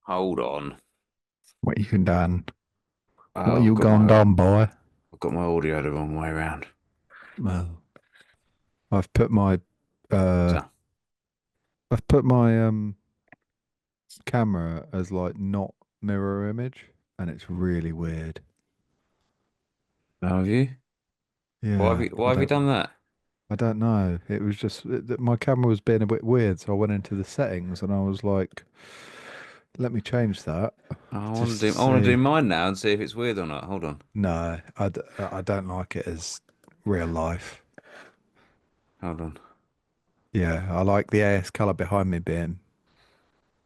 Hold on. What you done? What Oh, you gone done, boy? I've got my audio the wrong way around. Well, I've put my uh So, I've put my camera as like not mirror image, and it's really weird. how have you? Yeah, Why have you done that? I don't know. It was just my camera was being a bit weird, so I went into the settings and I was like, let me change that just to I want to do see. mine now and see if it's weird or not. Hold on. No, I don't like it as real life. Hold on. Yeah, I like the AS color behind me being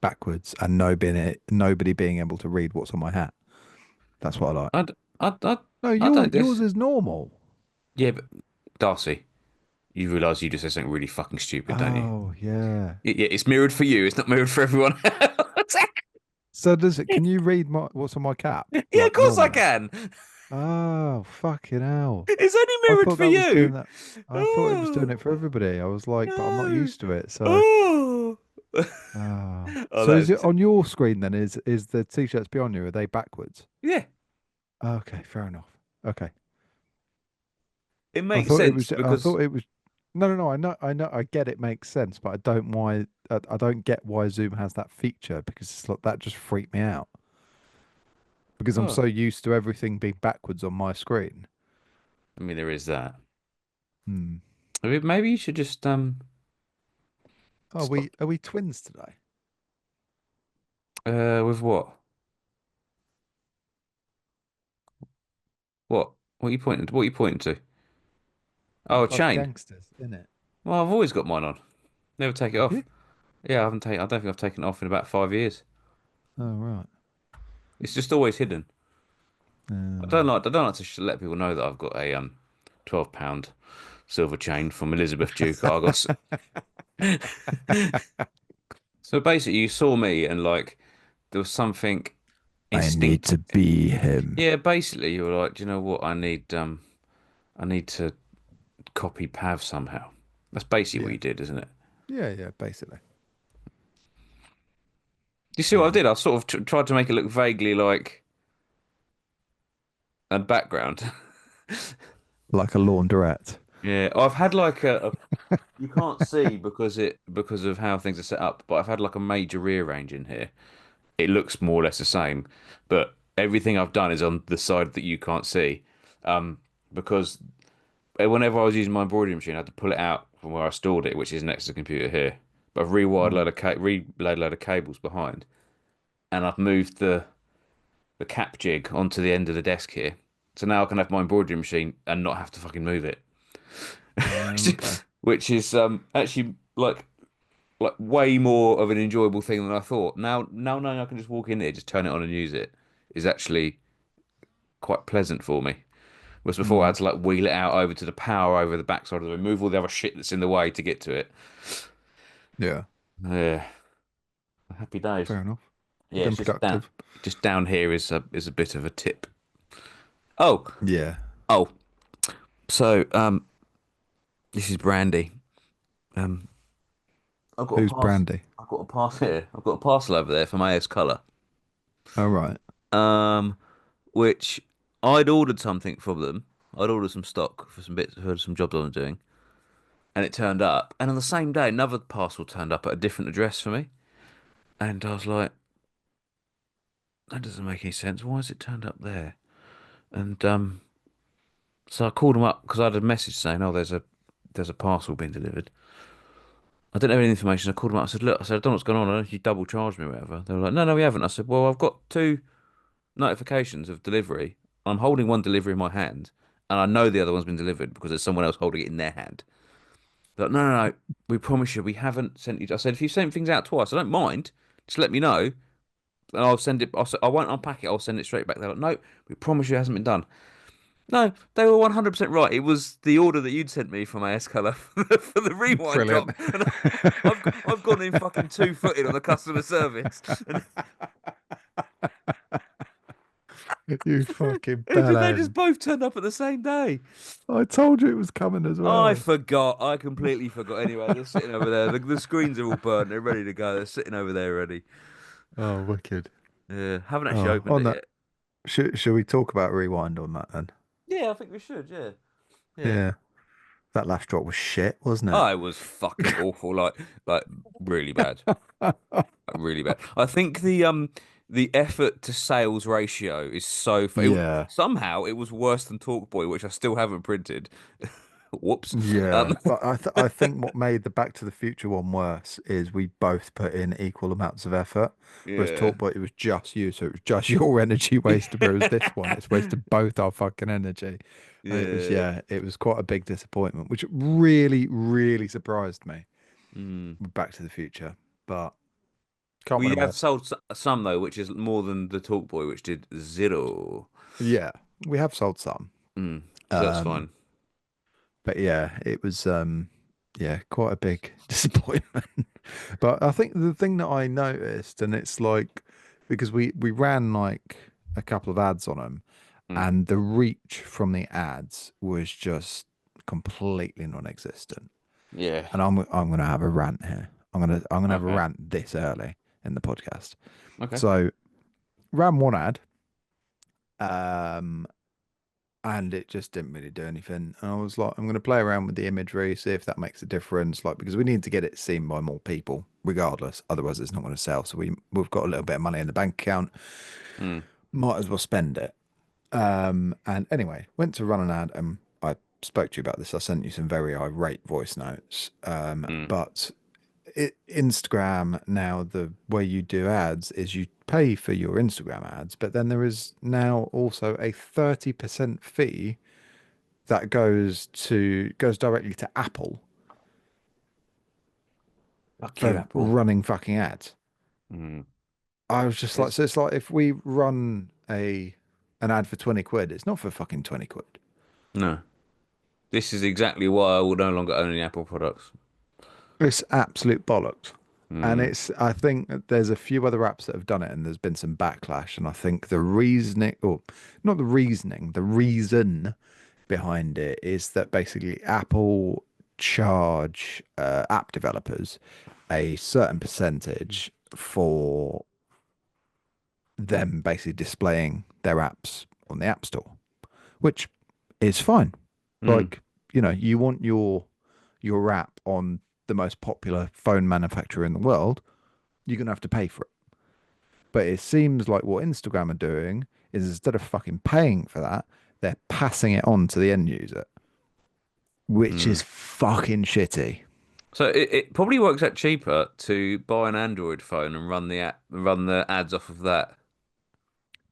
backwards and nobody being able to read what's on my hat. That's what I like. I, d- I, No, I don't yours this. is normal. Yeah, but Darcy, you realise you just said something really fucking stupid, don't you? Oh, yeah. Yeah, it's mirrored for you. It's not mirrored for everyone else. So does it, can you read what's on my cap? Yeah, of Like course I normally? can. Oh, fucking hell. It's only I mirrored thought for that was doing you. that. I thought it was doing Oh, it for everybody. I was like, but I'm not no. used to it. So, Oh. Oh, so is it that's on your screen then? Is the t-shirts beyond you? Are they backwards? yeah. Okay, fair enough. Okay. It makes sense I because thought it was. No, no, no. I get it makes sense, but I don't why. I don't get why Zoom has that feature because it's like that just freaked me out because I'm oh, so used to everything being backwards on my screen. I mean there is that. Hmm. Maybe you should just stop. Are we twins today? With what? What? What are you pointing? What are you pointing to? Oh, a Look like chain. gangsters, innit? Well, I've always got mine on. Never take it Have off. you? Yeah, I haven't taken. I don't think I've taken it off in about 5 years. Oh right. It's just always hidden. Um, I don't like to let people know that I've got a £12 silver chain from Elizabeth Duke. I got. So basically, you saw me and like there was something I need instinct. to be him. Yeah, basically, you were like, do you know what? I need to copy Pav somehow. That's basically what Yeah. you did, isn't it? Yeah, yeah, basically. Do you see what I Yeah. did? I sort of tried to make it look vaguely like a background. Like a laundrette. Yeah, I've had like you can't see because of how things are set up, but I've had like a major rearrange in here. It looks more or less the same, but everything I've done is on the side that you can't see. Because whenever I was using my embroidery machine, I had to pull it out from where I stored it, which is next to the computer here. But I've Mm. relayed a load of cables behind, and I've moved the cap jig onto the end of the desk here. So now I can have my embroidery machine and not have to fucking move it. Okay. Which is actually like way more of an enjoyable thing than I thought. Now knowing I can just walk in here, just turn it on and use it is actually quite pleasant for me. Whereas before I Mm. had to like wheel it out over to the power over the backside of the room, move all the other shit that's in the way to get to it. Yeah. Yeah, happy days. Fair enough. Yeah, it's Been productive. just down here is a bit of a tip. Oh, Yeah. oh. So this is Brandy. Um, I've got a Who's pass. Brandy? I've got a parcel here. I've got a parcel over there from AS Colour. All right. Um, which I'd ordered something from them. I'd ordered some stock for some bits for some jobs I was doing, and it turned up. And on the same day, another parcel turned up at a different address for me. And I was like, that doesn't make any sense. Why has it turned up there? And so I called them up because I had a message saying, "Oh, there's a parcel being delivered." I didn't have any information. I called them up. I said, "Look, I said I don't know what's going on. I don't know if you double charged me or whatever." They were like, "No, no, we haven't." I said, "Well, I've got two notifications of delivery. I'm holding one delivery in my hand, and I know the other one's been delivered because there's someone else holding it in their hand." They're like, "No, no, no. We promise you, we haven't sent you." I said, "If you sent things out twice, I don't mind. Just let me know, and I'll send it. I won't unpack it. I'll send it straight back." They're like, "No, we promise you, it hasn't been done." No, they were 100% right. It was the order that you'd sent me from AS Colour for the rewind Brilliant. top, and I've gone in fucking 2-footed on the customer service, and You fucking they just bellend. both turned up at the same day. I told you it was coming as I well. forgot. I completely forgot. Anyway, they're sitting over there. The screens are all burnt. They're ready to go. They're sitting over there ready. Oh, wicked. Yeah, haven't actually Oh, opened on it that, yet. should we talk about Rewind on that then? Yeah, I think we should. Yeah, yeah. Yeah, that last drop was shit, wasn't it? Oh, it was fucking awful. Like really bad. Like, really bad. I think the effort to sales ratio is Yeah, somehow it was worse than Talkboy, which I still haven't printed. Whoops. yeah. Um, But I think what made the Back to the Future one worse is we both put in equal amounts of effort. Whereas yeah. Talkboy, it was just you, so it was just your energy wasted. Whereas this one, it's wasted both our fucking energy. And it was, Yeah. yeah, it was quite a big disappointment, which really, really surprised me Mm. with Back to the Future. But can't win We them have all. sold some though, which is more than the Talkboy, which did zero. Yeah, we have sold some. So that's Um, fine. but yeah, it was yeah, quite a big disappointment. But I think the thing that I noticed, and it's like because we ran like a couple of ads on them, Mm. and the reach from the ads was just completely non-existent. Yeah. And I'm gonna have a rant here. I'm gonna have a Okay. rant this early in the podcast. Okay. So ran one ad, um, and it just didn't really do anything. And I was like, I'm going to play around with the imagery, see if that makes a difference. Like, because we need to get it seen by more people, regardless. Otherwise, it's not going to sell. So we've got a little bit of money in the bank account. Mm. Might as well spend it. And anyway, went to run an ad, and I spoke to you about this. I sent you some very irate voice notes. Mm. But Instagram now, the way you do ads is you pay for your Instagram ads, but then there is now also a 30% fee that goes directly to Apple Fuck you, for Apple. running fucking ads. Mm. I was just like, It's so it's like if we run an ad for 20 quid, it's not for fucking 20 quid. no. This is exactly why I will no longer own any Apple products. It's absolute bollocks. And Mm. it's, I think that there's a few other apps that have done it and there's been some backlash. And I think the reasoning, or not the reasoning, the reason behind it is that basically Apple charge app developers a certain percentage for them basically displaying their apps on the App Store, which is fine. Mm. Like, you know, you want your app on the most popular phone manufacturer in the world, you're gonna have to pay for it. But it seems like what Instagram are doing is instead of fucking paying for that, they're passing it on to the end user, which is Mm. fucking shitty. So it probably works out cheaper to buy an Android phone and run the ads off of that.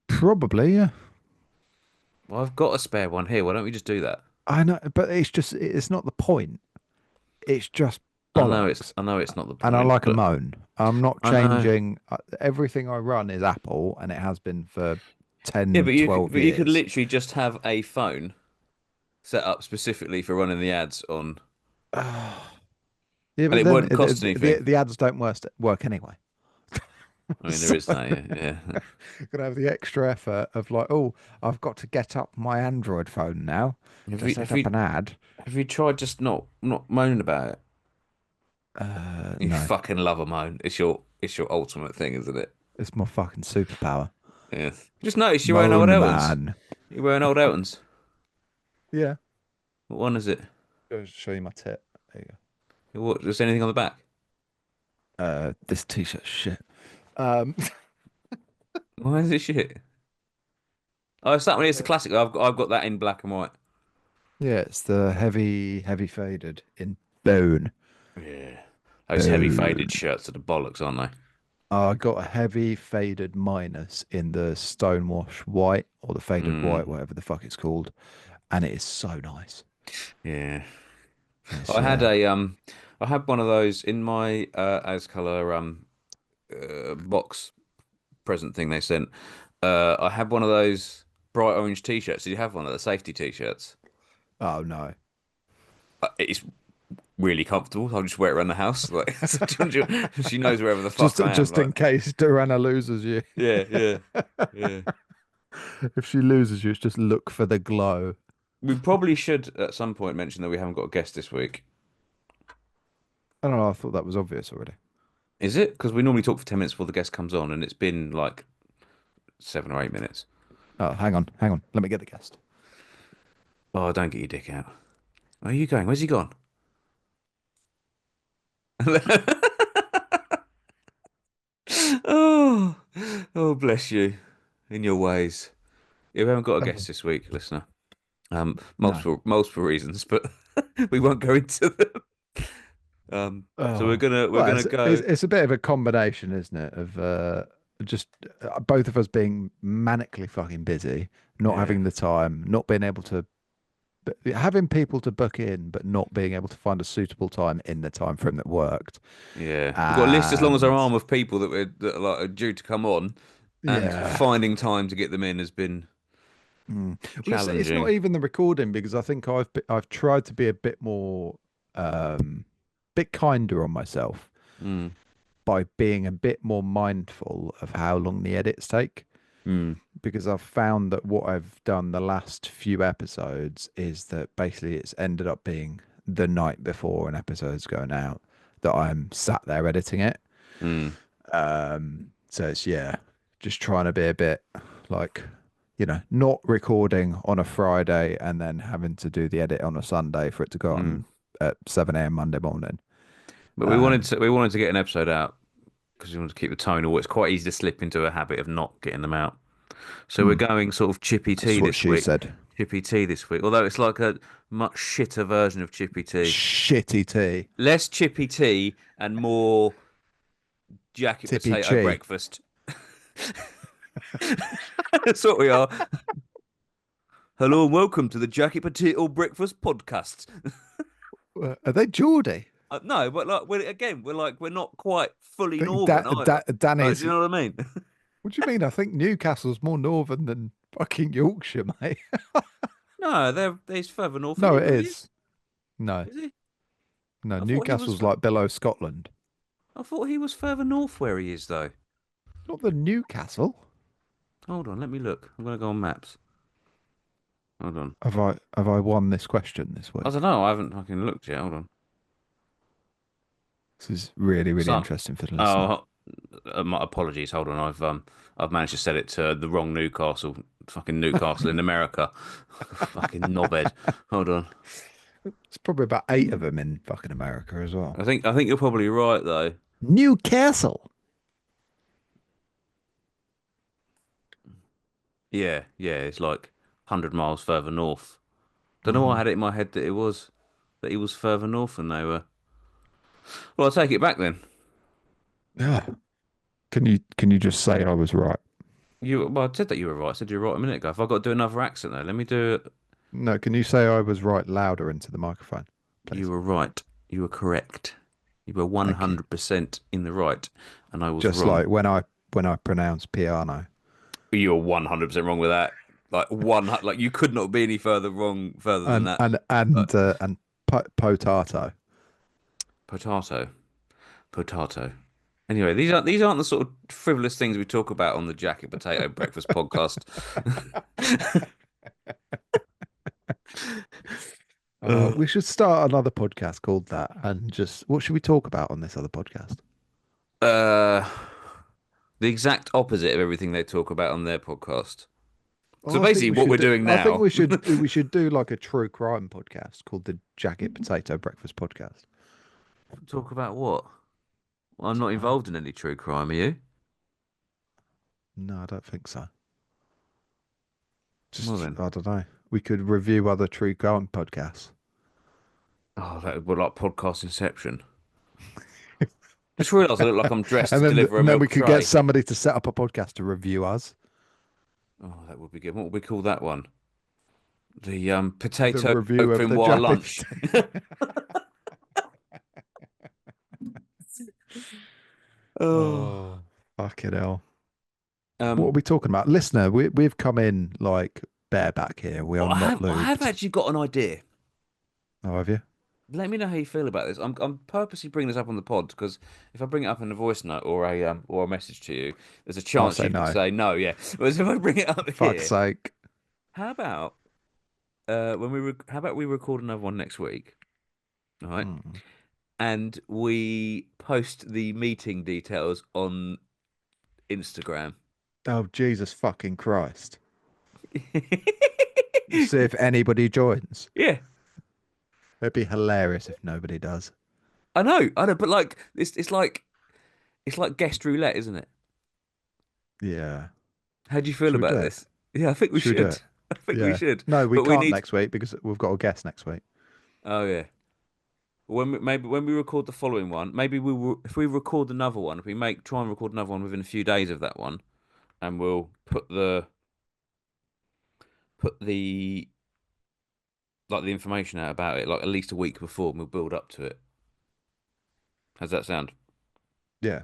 Probably, yeah. Well, I've got a spare one here. Why don't we just do that? I know, but it's not the point. It's just bollocks. I know it's not the And I point, like a but moan. I'm not I know. changing. Everything I run is Apple, and it has been for Yeah, 10, 12 but you could years. literally just have a phone set up specifically for running the ads on, Yeah, and but it then won't cost anything. the ads don't work anyway. I mean, there So is that, yeah, yeah. gonna have the extra effort of like, oh, I've got to get up my Android phone now Have to you set up an ad. have you tried just not moaning about it? You No, fucking love a moan. It's your ultimate thing, isn't it? it's my fucking superpower. Yeah. Just notice you're wearing old Moan Eltons. man. You're wearing old Eltons. Yeah. What one is it? I'll show you my tit. There you What? Is there anything on the back? go. This t-shirt shit. Um, Why is it shit? Oh, it's that one. It's the classic. I've got that in black and white. yeah, it's the heavy faded in bone. Yeah. Those heavy faded Bone. shirts are the bollocks, aren't they? I got a heavy faded minus in the stonewash white or the faded white, Mm, whatever the fuck it's called, and it is so nice. yeah. It's I had yeah. I had one of those in my as color box present thing they sent. I had one of those bright orange t-shirts. Did you have one of the safety t-shirts? Oh no. It's really comfortable. I'll just wear it around the house. Like she knows wherever the Just fuck I am. just Like in case Durana loses you. yeah, yeah, yeah. If she loses you, it's just look for the glow. We probably should at some point mention that we haven't got a guest this week. I don't know, I thought that was obvious already. Is it? Because we normally talk for 10 minutes before the guest comes on, and it's been like 7 or 8 minutes. Oh, hang on. Let me get the guest. Oh, don't get your dick out. Where are you going? Where's he gone? Oh, oh, bless you in your ways. Yeah, we haven't got a guest Oh, this week, listener. no. Multiple reasons, but we won't go into them. So we're Oh, well, gonna go. it's a bit of a combination, isn't it? Of just both of us being manically fucking busy, not Yeah, having the time, not being able to, having people to book in, but not being able to find a suitable time in the time frame that worked. yeah. We've got a list as long as our And arm of people that are, like, are due to come on, and yeah. finding time to get them in has been Mm. Well, it's not challenging. even the recording because I think I've tried to be a bit more, bit kinder on myself Mm, by being a bit more mindful of how long the edits take. mm, Because I've found that what I've done the last few episodes is that basically it's ended up being the night before an episode's going out that I'm sat there editing it. mm, So it's, yeah, just trying to be a bit like, not recording on a Friday and then having to do the edit on a Sunday for it to go mm. on at 7 a.m. Monday morning. But Um, we wanted to get an episode out because we wanted to keep the tone, or it's quite easy to slip into a habit of not getting them out. So we're hmm, going sort of Chippy that's Tea what this she week. said. Chippy Tea this week, although it's like a much shitter version of Chippy Tea. Shitty tea. Less Chippy Tea and more jacket Tippy potato chi. breakfast. That's what we are. Hello and welcome to the Jacket Potato Breakfast podcast. Are they Geordie? No, but like we're not quite fully I think northern either. Do Danny's. you know what I mean? What do you mean? I think Newcastle's more northern than fucking Yorkshire, mate. No, he's further north, isn't No, he? it Where he is? is. No, Is he? no. I thought he was. Newcastle's like below Scotland. I thought he was further north where he is though. Not the Newcastle. Hold on, let me look. I'm gonna go on maps. Hold on. Have I won this question this I week? don't know. I haven't fucking looked yet. Hold on. This is really, really Son. interesting for the listener. Oh, my apologies. Hold on. I've managed to set it to the wrong Newcastle. Fucking Newcastle in America. Fucking knobhead. Hold on. It's probably about eight of them in fucking America as well. I think you're probably right though. Newcastle. Yeah, yeah. It's like 100 miles further north. Don't know why I Hmm. had it in my head that he was further north than they were. Well, I'll take it back then. Yeah. Can you just say I was right? Well, I said that you were right. I said you were right a minute ago. If I got to do another accent though, let me do it. No, can you say I was right louder into the microphone, You please? were right. You were correct. You were Thank you. 100% in the right, and I was Just wrong. like when I pronounce piano. You were 100% wrong with that. Like you could not be any further than and that. and Uh, and uh, and potato. potato, potato. Anyway, these aren't the sort of frivolous things we talk about on the Jacket Potato Breakfast podcast. We should start another podcast called that, and just what should we talk about on this other podcast? Uh, the exact opposite of everything they talk about on their podcast. So Oh, I think basically, we what should we're do. doing I think now. we should do like a true crime podcast called the Jacket Potato Breakfast Podcast. Talk about what? Well, I'm not involved in any true crime, are you? No, I don't think so. Well Just then. I don't know. We could review other true crime podcasts, Oh, that would like podcast Inception. Just realised I look like I'm dressed to and then deliver a and then we milk could get tray. somebody to set up a podcast to review us. Oh, that would be good. What would we call that one? The The potato review of the open-wire Jacket lunch. Potato. Oh. Oh, fucking hell. What are Um, we talking about? Listener, we've come in like bareback here. We are not I have lubed. actually got an idea. Oh, have you? Let me know how you feel about this. I'm purposely bringing this up on the pod because if I bring it up in a voice note or a message to you, there's a I'll chance say you could no. say no. Yeah. Whereas if I bring it up Fuck's here, sake. how about how about we record another one next week? All right. Mm. and we post the meeting details on Instagram. Oh, Jesus fucking Christ. See if anybody joins. Yeah, It'd be hilarious if nobody does. I know, but like it's like guest roulette, isn't it? Yeah. How do you feel Should we do about it? this? Yeah, I think we Should we do should. it? I think we Yeah. should. No, we But we can't need. next week because we've got a guest next week. Oh yeah. Maybe when we record the following one, maybe we will. If we record another one, if we make try and record another one within a few days of that one, and we'll put the like the information out about it like at least a week before, and we'll build up to it. How's that sound? Yeah.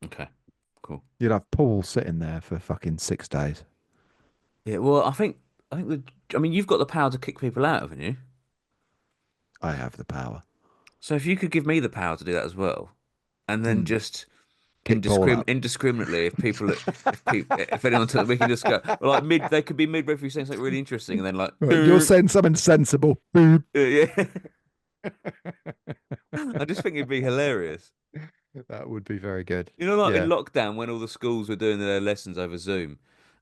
Okay, cool. You'd have Paul sitting there for fucking 6 days. Yeah. Well, I think I mean, you've got the power to kick people out, haven't you? I have the power. So if you could give me the power to do that as well, and then Mm. just Kick Paul out. indiscriminately, if anyone took, we can just go well, like they could be midway through saying something really interesting, and then like, Right, you're saying something sensible. Boop. yeah. I just think it'd be hilarious. That would be very good. You know, like in Yeah. lockdown when all the schools were doing their lessons over Zoom,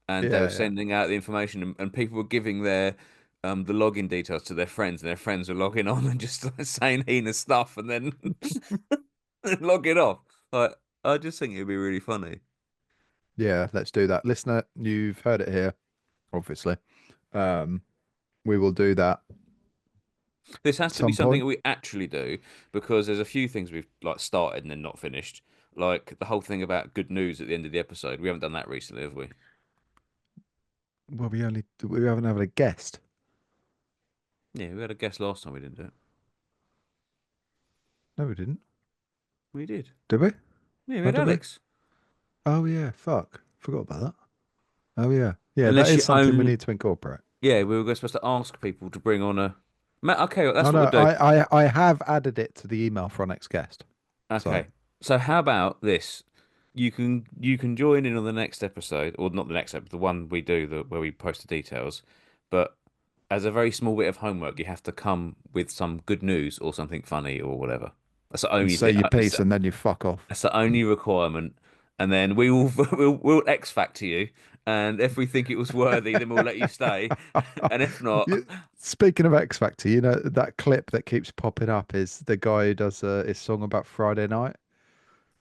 and they were Yeah, yeah. sending out the information, and people were giving their the login details to their friends, and their friends were logging on and just like, saying heinous stuff, and then logging off. Like, I just think it'd be really funny. Yeah, let's do that. Listener, you've heard it here, obviously. Um, we will do that This has at to be some something point. that we actually do because there's a few things we've like started and then not finished. Like the whole thing about good news at the end of the episode. We haven't done that recently, have we? Well, we haven't had a guest. Yeah, we had a guest last time we didn't do it. No, we didn't. We did. Did we? Yeah, we Oh, had did we? Alex. Oh yeah, fuck. Forgot about that. Oh yeah. Yeah, that Unless you is something we own, need to incorporate. yeah, we were supposed to ask people to bring on a. Okay, well, Oh that's what no, we'll do. I have added it to the email for our next guest. So Okay, so how about this? You can join in on the next episode, or not the next episode, the one we do, where we post the details. But as a very small bit of homework, you have to come with some good news or something funny or whatever. That's the and only say thing. your piece and then you fuck off. That's the only requirement. And then we will we'll X Factor you. And if we think it was worthy, then we'll let you stay. And if not, Speaking of X Factor, you know that clip that keeps popping up is the guy who does his song about Friday night.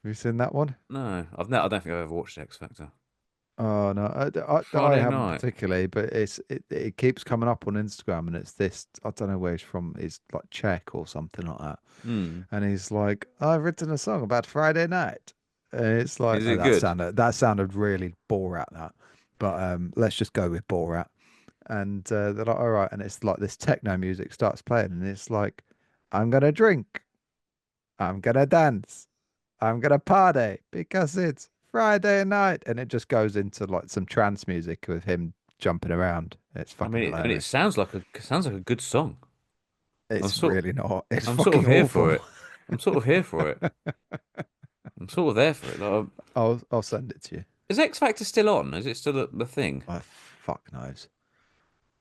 Have you seen that one? no, I don't think I've ever watched X Factor. Oh no, I Friday haven't night. particularly, but it keeps coming up on Instagram, and it's this. I don't know where he's from. He's like Czech or something like that, Hmm. and he's like, "I've written a song about Friday night." And it's like, Is oh, it good? that sounded really Borat that, but let's just go with Borat. And they're like, all right, and it's like this techno music starts playing, and it's like, I'm gonna drink, I'm gonna dance, I'm gonna party because it's Friday night, and it just goes into like some trance music with him jumping around. It's fucking I mean, it hilarious. sounds like a good song. I'm It's sort really not. It's I'm sort of fucking here for awful. it. I'm sort of here for it. I'm sort of there for it. Like, I'll send it to you. is X Factor still on? Is it still the thing? Oh, fuck knows.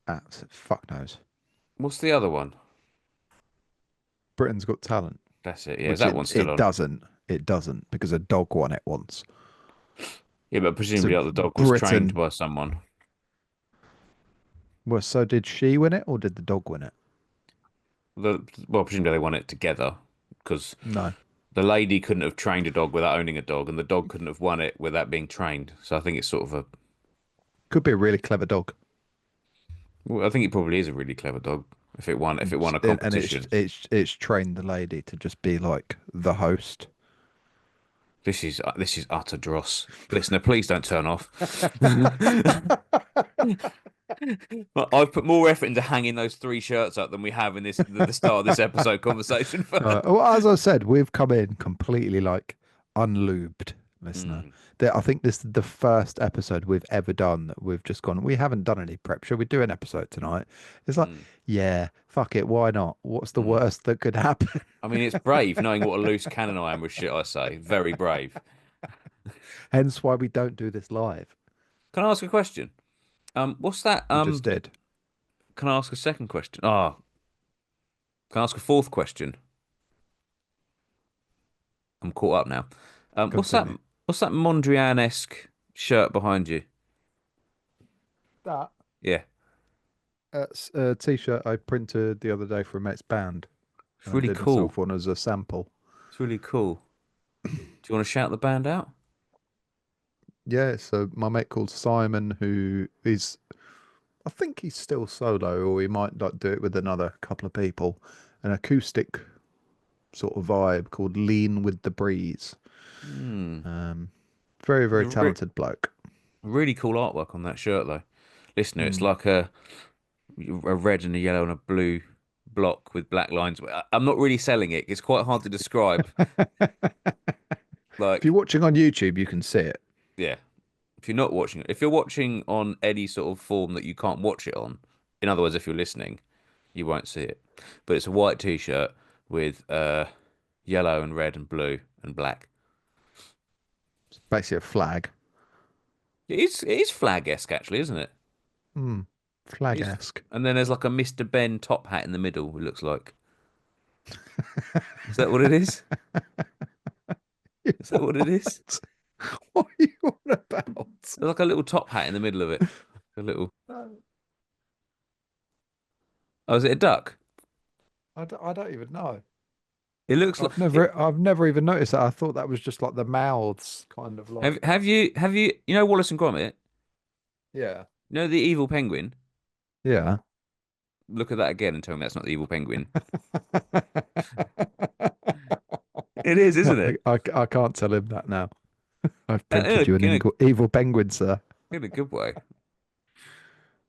Absolute fuck knows. What's the other one? Britain's Got Talent, That's it. Yeah, is which that one still it on? doesn't. It doesn't because a dog won it once. Yeah, but So presumably like, the dog was trained Britain. by someone. Well, so did she win it or did the dog win it? Well, presumably they won it together because No. the lady couldn't have trained a dog without owning a dog, and the dog couldn't have won it without being trained. So I think it's sort of a. Could be a really clever dog. Well, I think it probably is a really clever dog if it won a And competition. it's trained the lady to just be like the host. This is utter dross. Listener, please don't turn off. I've put more effort into hanging those three shirts up than we have in the start of this episode conversation. Well, as I said, we've come in completely like unlubed, listener. Mm, I think this is the first episode we've ever done that we've just gone, we haven't done any prep. Shall we do an episode tonight? It's like, mm, yeah, fuck it. Why not? What's the mm. worst that could happen? I mean, it's brave knowing what a loose cannon I am with shit I say. Very brave. Hence why we don't do this live. Can I ask a question? What's that? You just did. Can I ask a second question? Ah, can I ask a fourth question? I'm caught up now. What's that? Continue. What's that Mondrian-esque shirt behind you? That Yeah, That's a t-shirt I printed the other day for a mate's band, it's and I really did cool. myself one as a sample. It's really cool. Do you want to shout the band out? Yeah, so my mate called Simon, who is, I think he's still solo, or he might like do it with another couple of people. An acoustic sort of vibe called Lean with the Breeze. Hmm. Um, very, There's very talented bloke. really cool artwork on that shirt, though. Listener, it's Mm. like a red and a yellow and a blue block with black lines. I'm not really selling it. It's quite hard to describe. If you're Like, watching on YouTube, you can see it. yeah, if you're not watching it, if you're watching on any sort of form that you can't watch it on, in other words, if you're listening, you won't see it. But it's a white t-shirt with yellow and red and blue and black. It's basically a flag. It is flag-esque actually, isn't it? Mm. It is. Flag-esque. And then there's like a Mr. Ben top hat in the middle, it looks like. Is that what it is? Is that what it is? What? What are you on about? There's like a little top hat in the middle of it. A little. Oh, is it a duck? I don't even know. It looks like I've never even noticed that. I thought that was just like the mouths, kind of have like. you know Wallace and Gromit? Yeah. You know the evil penguin? Yeah. Look at that again and tell me that's not the evil penguin. It is, isn't it? I can't tell him that now. I've In printed you an a evil penguin, sir. in a good way.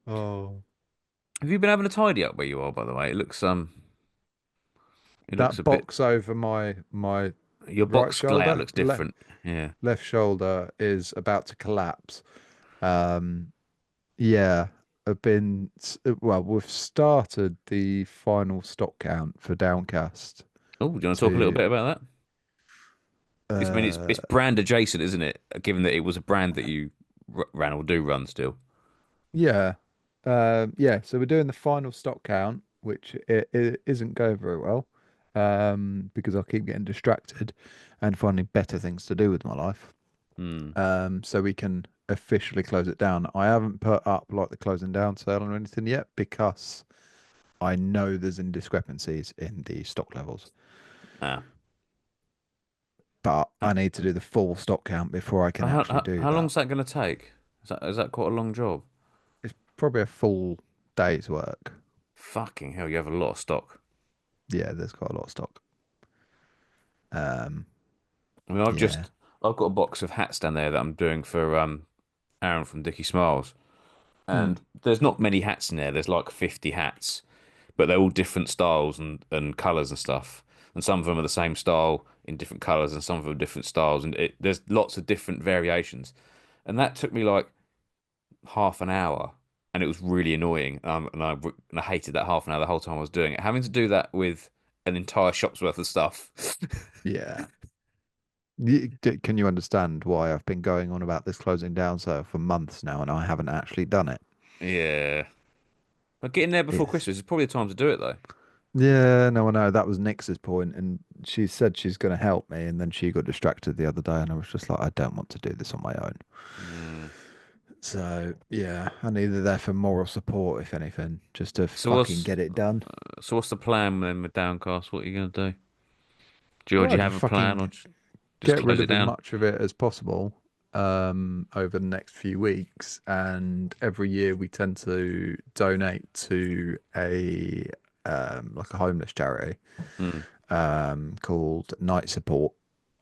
Oh. Have you been having a tidy up where you are, by the way? It looks a That bit. box over my Your right box layout shoulder, looks different. Yeah. left shoulder is about to collapse. Um, yeah, well, we've started the final stock count for Downcast Oh, do you want to talk a little to bit about that? I mean, it's uh brand adjacent, isn't it? Given that it was a brand that you ran or do run still. yeah. Yeah, so we're doing the final stock count, which it isn't going very well, because I keep getting distracted and finding better things to do with my life. Hmm. So we can officially close it down. I haven't put up like the closing down sale or anything yet because I know there's indiscrepancies in the stock levels. Ah. But Uh, I need to do the full stock count before I can actually do how that. long's that going to take? Is that quite a long job? It's probably a full day's work. Fucking hell, you have a lot of stock. Yeah, there's quite a lot of stock. Um, I mean, yeah. I've got a box of hats down there that I'm doing for Aaron from Dicky Smiles, Hmm. and there's not many hats in there. There's like 50 hats, but they're all different styles and colors and stuff. And some of them are the same style in different colors, and some of them are different styles, and there's lots of different variations. And that took me like half an hour, and it was really annoying. And I hated that half an hour the whole time I was doing it. Having to do that with an entire shop's worth of stuff. Yeah. Can you understand why I've been going on about this closing down sale for months now and I haven't actually done it? Yeah, but getting there before It's Christmas is probably the time to do it though. Yeah, no, I know. That was Nix's point, and she said she's going to help me, and then she got distracted the other day, and I was just like, I don't want to do this on my own. Mm. So, yeah, I needed there for moral support, if anything, just to So fucking get it done. what's the plan then with Downcast? What are you gonna do? Do Well, you just have a plan or fucking just get rid close it of as down? much of it as possible over the next few weeks. And every year we tend to donate to a like a homeless charity Mm. called Night Support,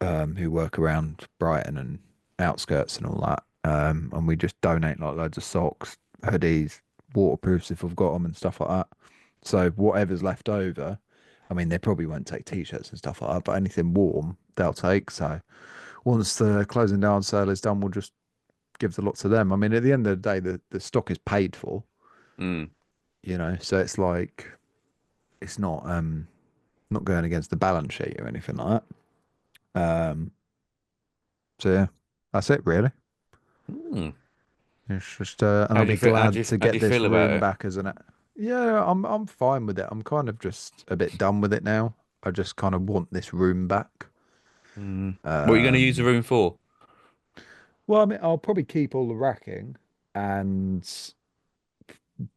who work around Brighton and outskirts and all that. And we just donate like loads of socks, hoodies, waterproofs if we've got them and stuff like that. So whatever's left over, I mean, they probably won't take t-shirts and stuff like that, but anything warm they'll take. So once the closing down sale is done, we'll just give the lot to them. I mean, at the end of the day, the stock is paid for, Mm. so it's like it's not going against the balance sheet or anything like that. So yeah, that's it really. Mm. It's just and I'll be glad to How do get you this feel about room it? back as an. Yeah, I'm fine with it. I'm kind of just a bit done with it now. I just kind of want this room back. Mm. What are you going to use the Um, room for? well, I mean, I'll probably keep all the racking and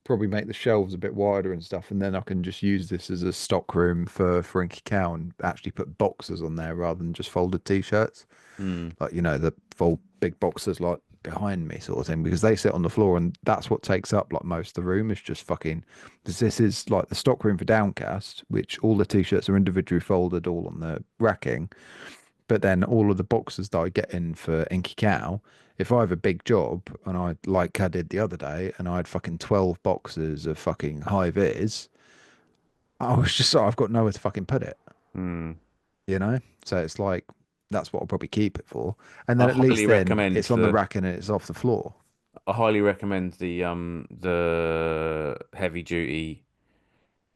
probably make the shelves a bit wider and stuff, and then I can just use this as a stock room for Inky Cow and actually put boxes on there rather than just folded t-shirts. Mm. Like, the fold big boxes like behind me sort of thing, because they sit on the floor and that's what takes up like most of the room is just fucking, because this is like the stock room for Downcast, which all the t-shirts are individually folded all on the racking, but then all of the boxes that I get in for Inky Cow, if I have a big job and I like I did the other day and I had fucking 12 boxes of fucking high vis, I was just like, I've got nowhere to fucking put it, Mm. you know? So it's like, that's what I'll probably keep it for. And I then at highly least then recommend it's on the the rack and it's off the floor. I highly recommend the heavy duty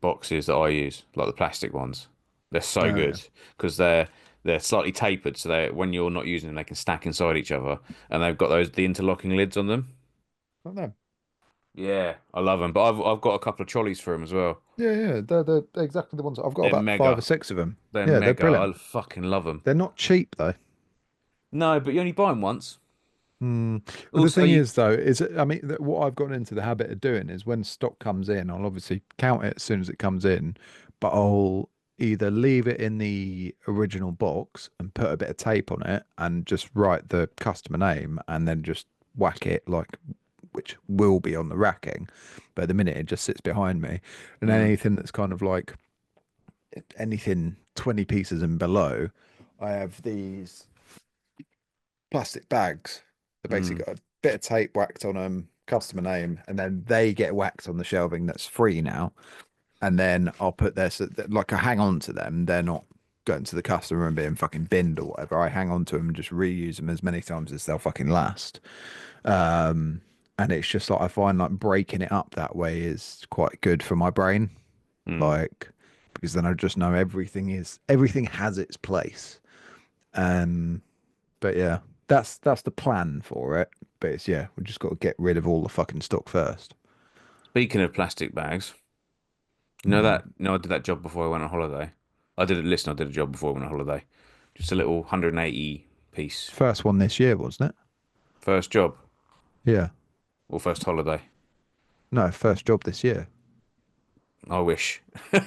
boxes that I use, like the plastic ones. They're so Oh, yeah. good because they're slightly tapered, so they when you're not using them, they can stack inside each other, and they've got the interlocking lids on them. Not them. Yeah, I love them, but I've got a couple of trolleys for them as well. Yeah, yeah. They're exactly the ones. I've got They're about five or mega. six of them. They're Yeah, they're mega. brilliant. I fucking love them. They're not cheap though. No, but you only buy them once. Hmm. Well, the Also, thing you is, though, I mean, what I've gotten into the habit of doing is when stock comes in, I'll obviously count it as soon as it comes in, but I'll either leave it in the original box and put a bit of tape on it and just write the customer name and then just whack it like, which will be on the racking, but at the minute it just sits behind me. And then mm, anything that's kind of like anything 20 pieces and below, I have these plastic bags. They basically mm, got a bit of tape whacked on them, customer name, and then they get whacked on the shelving that's free now. And then I'll put their, so that, like, I hang on to them. They're not going to the customer and being fucking binned or whatever. I hang on to them and just reuse them as many times as they'll fucking last. Um, and it's just like I find like breaking it up that way is quite good for my brain. mm. Like, because then I just know everything has its place. Um, but yeah, that's the plan for it. But it's yeah, we just got to get rid of all the fucking stock first. Speaking of plastic bags, you know Hmm. that I did that job before I went on holiday. I did a job before I went on holiday. Just a little 180 piece First one this year, wasn't it? first job Yeah. or first holiday. No, first job this year. I wish. I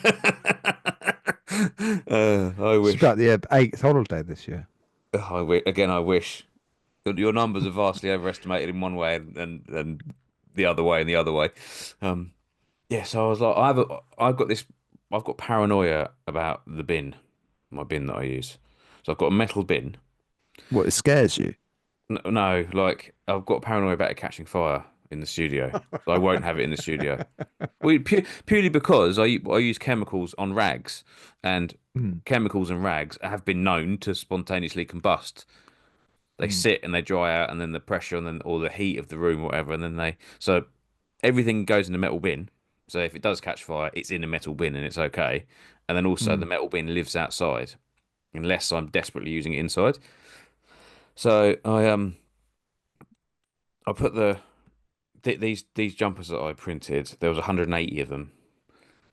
It's wish. about the eighth holiday this year. I wish. Again, I wish. Your numbers are vastly overestimated in one way and the other way and the other way. Um, yeah, so I was like, I've got this, I've got paranoia about the bin, my bin that I use. So I've got a metal bin. What, it scares you? No, like I've got paranoia about it catching fire in the studio. So I won't have it in the studio. Well, purely because I use chemicals on rags, and Hmm. chemicals and rags have been known to spontaneously combust. They Hmm. sit and they dry out, and then the pressure and then or the heat of the room or whatever, and then so everything goes in the metal bin. So if it does catch fire, it's in a metal bin and it's okay. And then also Hmm. the metal bin lives outside unless I'm desperately using it inside. So I put these jumpers that I printed. There was 180 of them,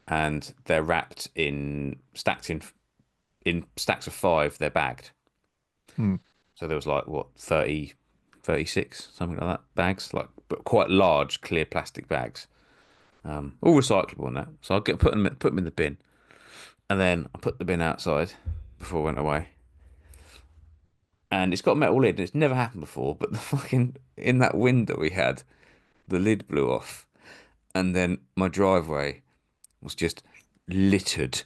and they're wrapped in stacked in stacks of five. They're bagged. Hmm. So there was like what 30, 36, something like that bags, like but quite large clear plastic bags. All recyclable and that. So I get put them in the bin, and then I put the bin outside before I went away. And it's got a metal lid, and it's never happened before. But the fucking in that window we had, the lid blew off, and then my driveway was just littered.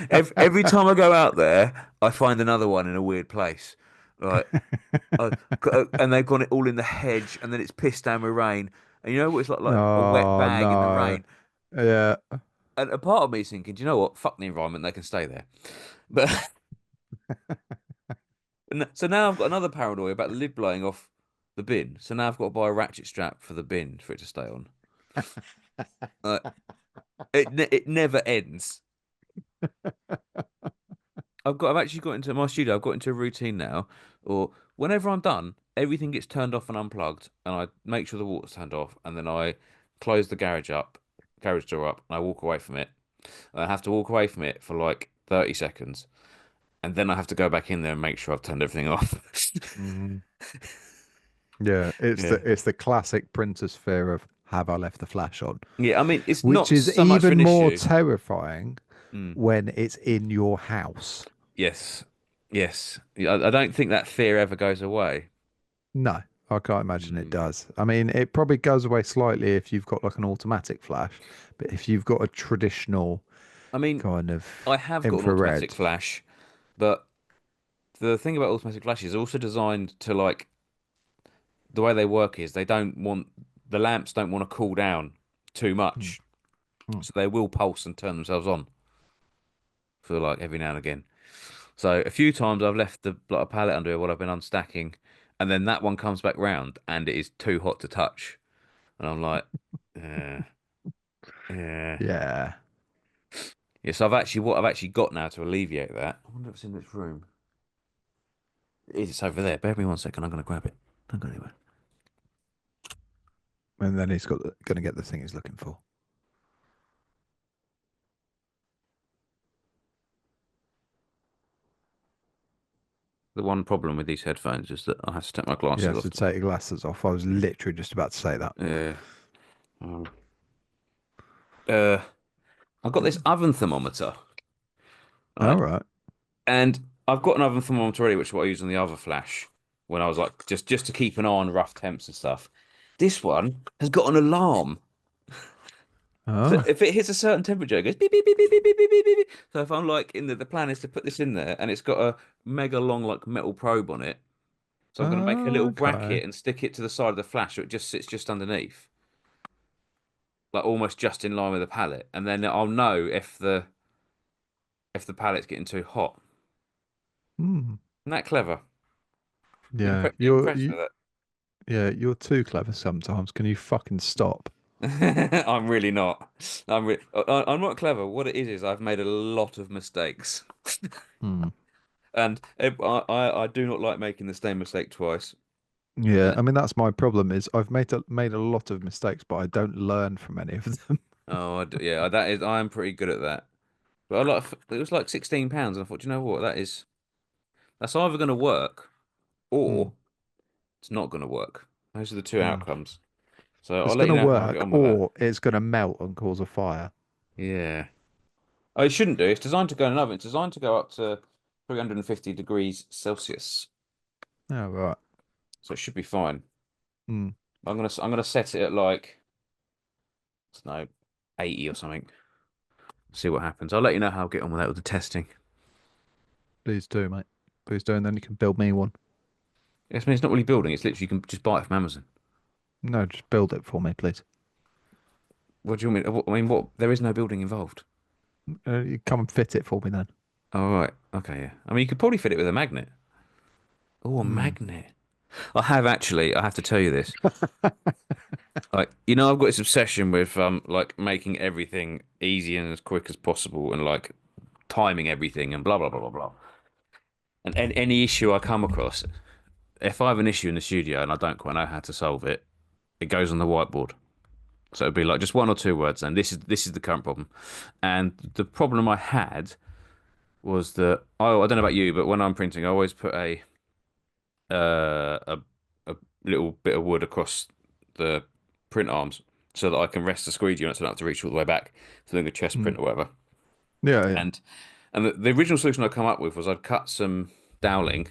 Every time I go out there, I find another one in a weird place. Like, and they've got it all in the hedge, and then it's pissed down with rain. And you know what it's like a wet Oh bag in the no. rain. Yeah. And a part of me is thinking, do you know what? Fuck the environment, they can stay there. But so now I've got another paranoia about the lid blowing off the bin. So now I've got to buy a ratchet strap for the bin for it to stay on. Uh, it never ends. I've actually got into my studio. I've got into a routine now, or whenever I'm done, everything gets turned off and unplugged, and I make sure the water's turned off, and then I close the garage door up, and I walk away from it. And I have to walk away from it for like 30 seconds, and then I have to go back in there and make sure I've turned everything off. Mhm. Yeah, it's Yeah. the classic printer's fear of have I left the flash on, Yeah, I mean, it's which not is so much of even an more issue. terrifying Mm. when it's in your house. Yes. Yes. Yeah, I don't think that fear ever goes away. No, I can't imagine it Mm. does. I mean, it probably goes away slightly if you've got like an automatic flash, but if you've got a traditional I mean, kind of I have got an automatic infrared, flash, but the thing about automatic flashes are also designed to like the way they work is they don't want the lamps don't want to cool down too hmm, much, hmm. so they will pulse and turn themselves on for like every now and again. So a few times I've left the like a pallet under here while I've been unstacking, and then that one comes back round and it is too hot to touch, and I'm like, yeah, yeah. Yeah. Yeah, so I've actually what I've actually got now to alleviate that. I wonder if it's in this room. It is. It's over there. Bear with me 1 second. I'm gonna grab it. Don't go anywhere. And then he's going to get the thing he's looking for. The one problem with these headphones is that I have to take my You glasses have off. to take your glasses off. I was literally just about to say that. Yeah. Um, uh, I've got this oven thermometer, All right? right. And I've got an oven thermometer already, which is what I used on the other flash when I was like just to keep an eye on rough temps and stuff. This one has got an alarm. So Oh, if it hits a certain temperature, it goes beep beep beep beep beep beep beep beep. Beep. So if I'm like in the plan is to put this in there, and it's got a mega long like metal probe on it, so I'm going to make a little okay. bracket and stick it to the side of the flash, so it just sits just underneath, like almost just in line with the pallet, and then I'll know if the pallet's getting too hot. Hmm. Isn't that clever? Yeah, You impressed with yeah, you're too clever sometimes. Can you fucking stop? it? I'm really not. I'm not clever. What it is I've made a lot of mistakes, Hmm. and I do not like making the same mistake twice. Yeah, And I mean that's my problem is I've made a lot of mistakes, but I don't learn from any of them. oh, yeah, that is. I am pretty good at that. But I like it was like £16, and I thought, you know what, that's either going to work Hmm. or it's not going to work. Those are the two Hmm. outcomes. So I'll It's let you gonna know how I get work, on with that. or it's gonna melt and cause a fire. Yeah. Oh, it shouldn't do. It's designed to go in an oven. It's designed to go up to 350 degrees Celsius. Oh right. So it should be fine. Hmm. I'm gonna set it at like, I don't know, 80 or something. See what happens. I'll let you know how I get on with that with the testing. Please do, mate. Please do, and then you can build me one. Yes, I mean, it's not really building. It's literally you can just buy it from Amazon. No, just build it for me, please. What do you mean? I mean, what? There is no building involved. You come and fit it for me then. Oh, right. Okay, yeah. I mean, you could probably fit it with a magnet. Oh, a Hmm. magnet. I have actually, I have to tell you this. Like, I've got this obsession with like making everything easy and as quick as possible and like timing everything and blah blah blah blah blah. And any issue I come across, if I have an issue in the studio and I don't quite know how to solve it, it goes on the whiteboard. So it'd be like just one or two words, and this is the current problem. And the problem I had was that I don't know about you, but when I'm printing, I always put a little bit of wood across the print arms so that I can rest the squeegee on it so I don't have to reach all the way back to doing a chest Hmm. print or whatever. Yeah, yeah. And the original solution I come up with was I'd cut some doweling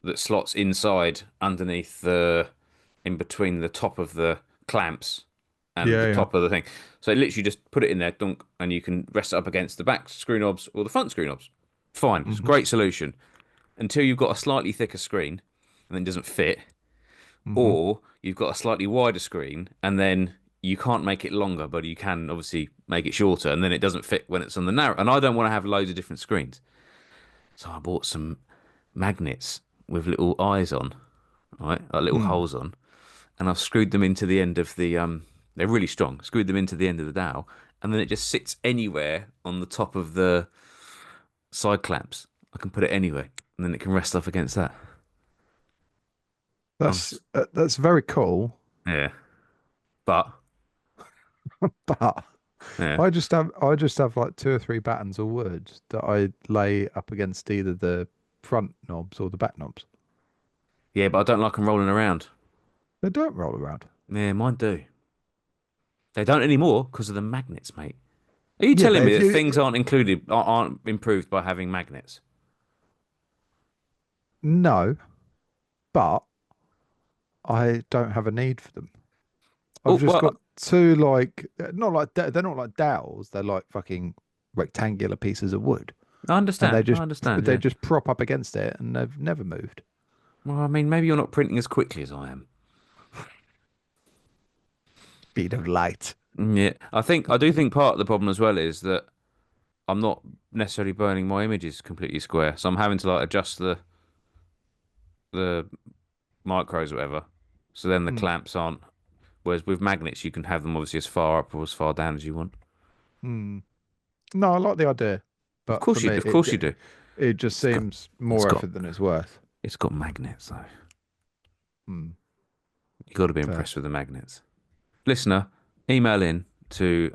that slots inside underneath the in between the top of the clamps and the Yeah, yeah. top of the thing. So literally just put it in there, dunk, and you can rest it up against the back screw knobs or the front screw knobs. Fine, it's a Hmm. great solution until you've got a slightly thicker screen and then it doesn't fit, Hmm. or you've got a slightly wider screen and then you can't make it longer, but you can obviously make it shorter, and then it doesn't fit when it's on the narrow. And I don't want to have loads of different screens, so I bought some magnets with little eyes on, right, like little Hmm. holes on, and I've screwed them into the end of the. They're really strong. Screwed them into the end of the dowel, and then it just sits anywhere on the top of the side clamps. I can put it anywhere, and then it can rest up against that. I'm, That's very cool, yeah, but but Yeah. I just have like two or three battens of wood that I lay up against either the front knobs or the back knobs. Yeah, but I don't like them rolling around. They don't roll around. Yeah, mine do. They don't anymore because of the magnets, mate. Are you Yeah, telling but me if that you things aren't improved by having magnets? no, but I don't have a need for them. I've Oh, just well, got two like not like they're not like dowels. They're like fucking rectangular pieces of wood, I and understand. I understand. they Yeah. just prop up against it, and they've never moved. Well, I mean, maybe you're not printing as quickly as I am. Speed of light. Yeah, I do think part of the problem as well is that I'm not necessarily burning my images completely square, so I'm having to like adjust the micros or whatever. So then the Hmm. clamps aren't. Whereas with magnets, you can have them obviously as far up or as far down as you want. Hmm. No, I like the idea, but for me, Of course you do. it just It's got seems it's more got effort than it's worth. it's got magnets though. Hmm. You got to be Fair. impressed with the magnets. Listener, email in to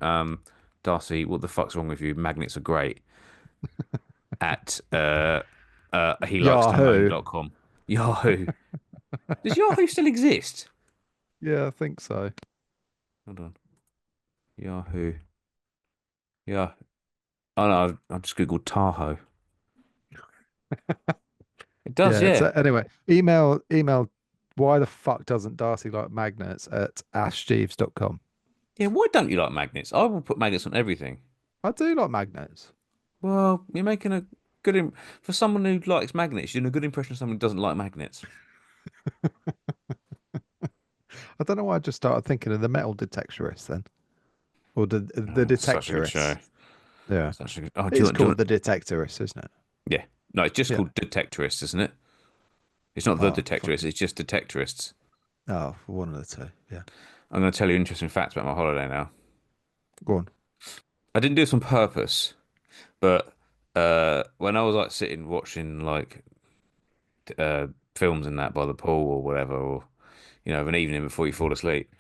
Darcy. What the fuck's wrong with you? Magnets are great at he likes to Yahoo. moan.com. Yahoo. Does Yahoo still exist? Yeah, I think so. Hold on. Yahoo. Yeah. Oh no, I've just Googled Tahoe. It does, Yeah. It's yeah. anyway. Email. Why the fuck doesn't Darcy like magnets at ashjeeves.com? Yeah, why don't you like magnets? I will put magnets on everything. I do like magnets. Well, you're making a for someone who likes magnets, you're doing a good impression of someone who doesn't like magnets. I don't know why I just started thinking of the metal detectorists then, or the Oh, such a good show. detectorists. Yeah, Such a good. Oh, it's do you called want? the detectorists, isn't it? Yeah. No, it's just Yeah. called Detectorists, isn't it? It's not the Oh, Detectorists, it's just Detectorists. one of the two. Yeah. I'm going to tell you interesting facts about my holiday now. Go on. I didn't do this on purpose, but when I was like sitting watching like films and that by the pool or whatever, or of an evening before you fall asleep,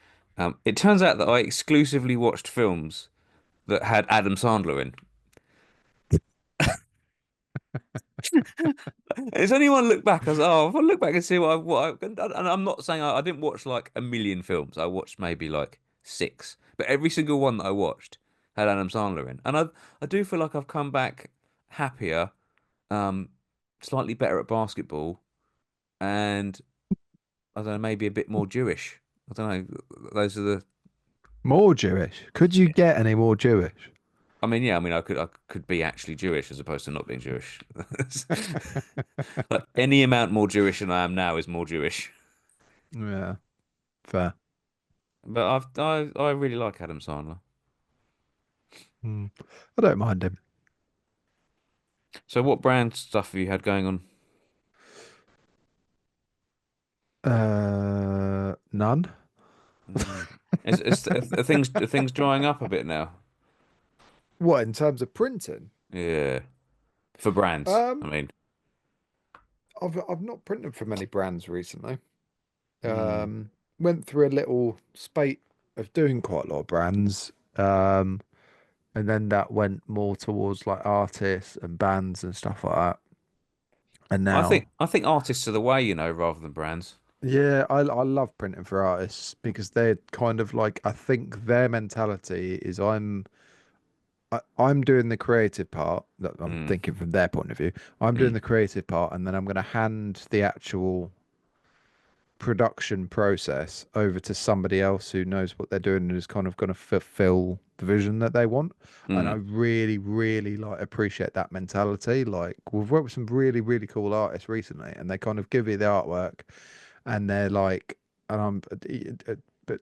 it turns out that I exclusively watched films that had Adam Sandler in. It's only when I look back, I was, oh, if I look back and see and I'm not saying I didn't watch like a million films. I watched maybe like six, but every single one that I watched had Adam Sandler in, and I do feel like I've come back happier, um, slightly better at basketball, and I don't know, maybe a bit more Jewish. I don't know. Those are the. More Jewish. Could you get any more Jewish? I mean, yeah. I mean, I could be actually Jewish as opposed to not being Jewish. Like any amount more Jewish than I am now is more Jewish. Yeah, fair. But I really like Adam Sandler. Hmm. I don't mind him. So what brand stuff have you had going on? None. Mm. Are things drying up a bit now? What in terms of printing? Yeah, for brands. I Um, mean, I've not printed for many brands recently. mm. Went through a little spate of doing quite a lot of brands. And then that went more towards like artists and bands and stuff like that. And now, I think artists are the way, rather than brands. yeah, I love printing for artists because they're kind of like I think their mentality is I'm doing the creative part that I'm Mm, thinking from their point of view. I'm doing mm, the creative part, and then I'm going to hand the actual production process over to somebody else who knows what they're doing and is kind of going to fulfill the vision that they want. And I mm, really, really like appreciate that mentality. Like we've worked with some really, really cool artists recently, and they kind of give you the artwork, and they're like, and but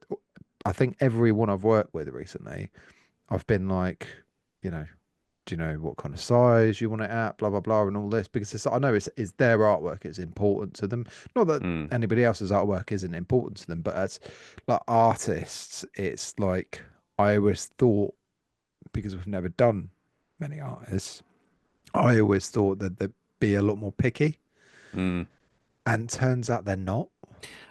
I think every one I've worked with recently, I've been like, you know, do you know what kind of size you want it at, blah blah blah, and all this because I know it's their artwork, it's important to them. Not that mm, anybody else's artwork isn't important to them, but as like artists, it's like I always thought because we've never done many artists, I always thought that they'd be a lot more picky, mm. and turns out they're not.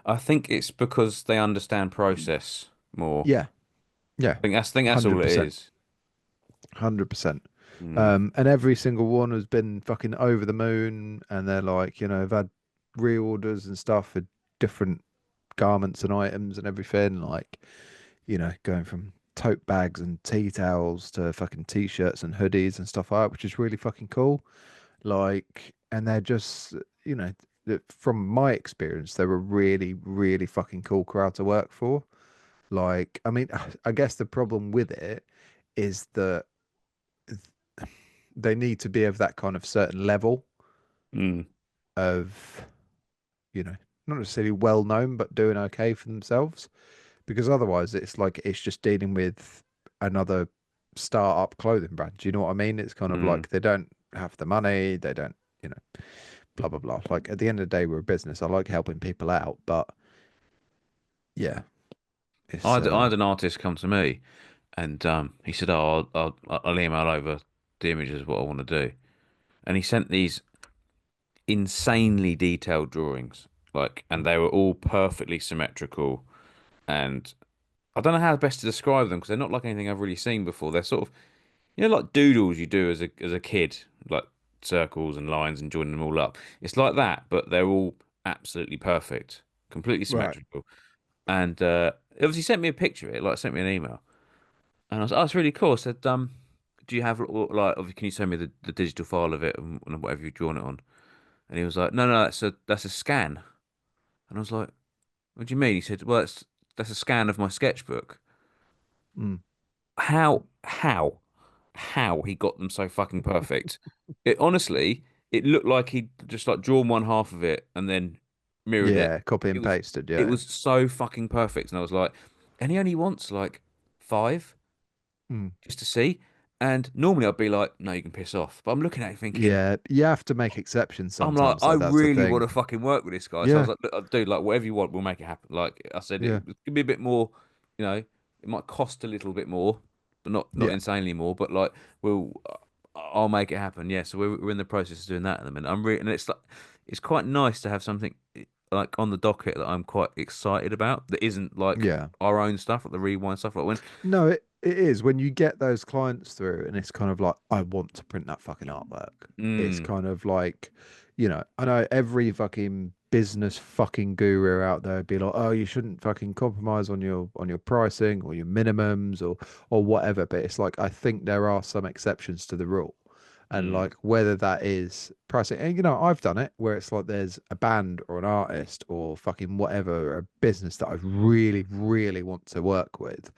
I think it's because they understand process more. Yeah, yeah, I think that's all it 100%. is. 100%. Mm. And every single one has been fucking over the moon, and they're like, have had reorders and stuff for different garments and items and everything, like, going from tote bags and tea towels to fucking t-shirts and hoodies and stuff like that, which is really fucking cool. Like, and they're just, you know, from my experience, they're a really, really fucking cool crowd to work for. Like, I mean, I guess the problem with it is that they need to be of that kind of certain level Mm. of, not necessarily well known, but doing okay for themselves. Because otherwise, it's like it's just dealing with another startup clothing brand. Do you know what I mean? It's kind of Mm. like they don't have the money, they don't, blah blah blah. Like at the end of the day, we're a business. I like helping people out, but yeah, I it's had, I had an artist come to me, and he said, "Oh, I'll email over the images of what I want to do." And he sent these insanely detailed drawings, like, and they were all perfectly symmetrical. And I don't know how best to describe them because they're not like anything I've really seen before. They're sort of, like doodles you do as a kid, like circles and lines and joining them all up. It's like that, but they're all absolutely perfect, completely right. symmetrical. And obviously sent me a picture of it, like sent me an email, and I was, oh, it's really cool. I said, do you have like, obviously, can you send me the digital file of it and whatever you've drawn it on? And he was like, no, no, that's a scan. And I was like, what do you mean? He said, well, that's a scan of my sketchbook. Mm. How he got them so fucking perfect? It honestly, it looked like he'd just like drawn one half of it and then mirrored it. Yeah, copy It and was, pasted. it Yeah. was so fucking perfect, and I was like, and he only wants like five Mm. just to see. And normally I'd be like, no, you can piss off. But I'm looking at it thinking, Yeah, you have to make exceptions I'm like, sometimes. I Like that's the really want thing. to fucking work with this guy. So I was Yeah, like, "Look, dude, like whatever you want, we'll make it happen." Like I said, yeah, it could be a bit more, it might cost a little bit more, but not yeah, insanely more. But like, we'll, I'll make it happen. Yeah. So we're in the process of doing that at the minute. And it's like, it's quite nice to have something like on the docket that I'm quite excited about that isn't like yeah. our own stuff, like the rewind stuff. Like when, No, it is when you get those clients through, and it's kind of like, I want to print that fucking artwork. It's mm, kind of like, I know every fucking business fucking guru out there would be like, oh, you shouldn't fucking compromise on your pricing or your minimums or whatever. But it's like I think there are some exceptions to the rule. And mm, like whether that is pricing, and I've done it where it's like there's a band or an artist or fucking whatever, a business that I really, really want to work with,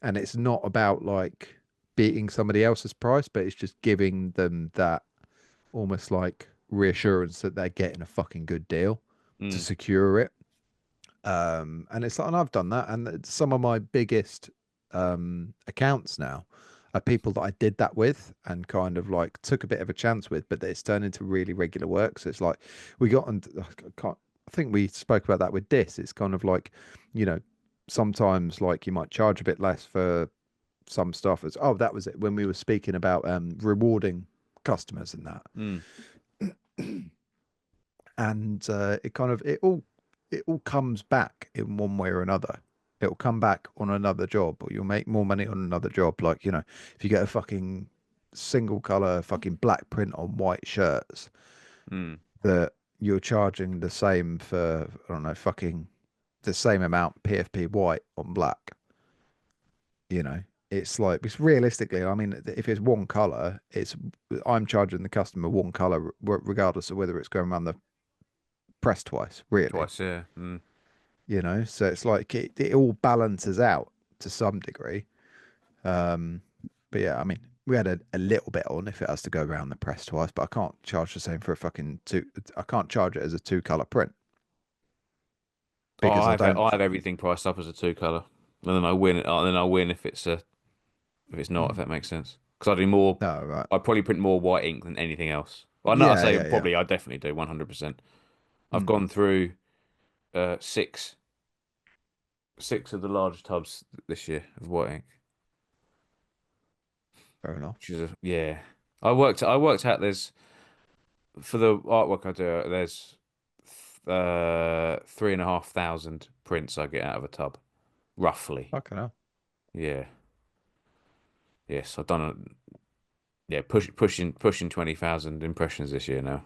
and it's not about like beating somebody else's price, but it's just giving them that almost like reassurance that they're getting a fucking good deal to mm. secure it. And it's like, and I've done that, and some of my biggest accounts now are people that I did that with and kind of like took a bit of a chance with, but it's turned into really regular work. So it's like we got on. I think we spoke about that with this. It's kind of like, you know, sometimes like you might charge a bit less for some stuff. As oh, that was it when we were speaking about rewarding customers and that, Mm. and it kind of it all comes back in one way or another. It'll come back on another job, or you'll make more money on another job. Like, if you get a fucking single color fucking black print on white shirts, Mm. that you're charging the same for, I don't know, fucking the same amount PFP white on black. It's like, it's realistically, I mean, if it's one color, I'm charging the customer one color regardless of whether it's going around the press twice, really. Twice, yeah. Mm. So it's like it all balances out to some degree. um but yeah, I mean, we had a little bit on if it has to go around the press twice, but I can't charge the same for a fucking two. I can't charge it as a two color print Oh, because I don't. I have everything priced up as a two color, and then I win it. And then I win if it's not, if Mm. that makes sense. Because I do more. Oh, right. I probably print more white ink than anything else. Well, no, I Yeah, say yeah, yeah. probably. I definitely do 100%. I've Mm. gone through six of the largest tubs this year of white ink, Fair enough. which is yeah. I worked out there's for the artwork I do. There's 3,500 prints I get out of a tub, roughly. Fucking hell. Yeah. Yes, I've done yeah, pushing 20,000 impressions this year now.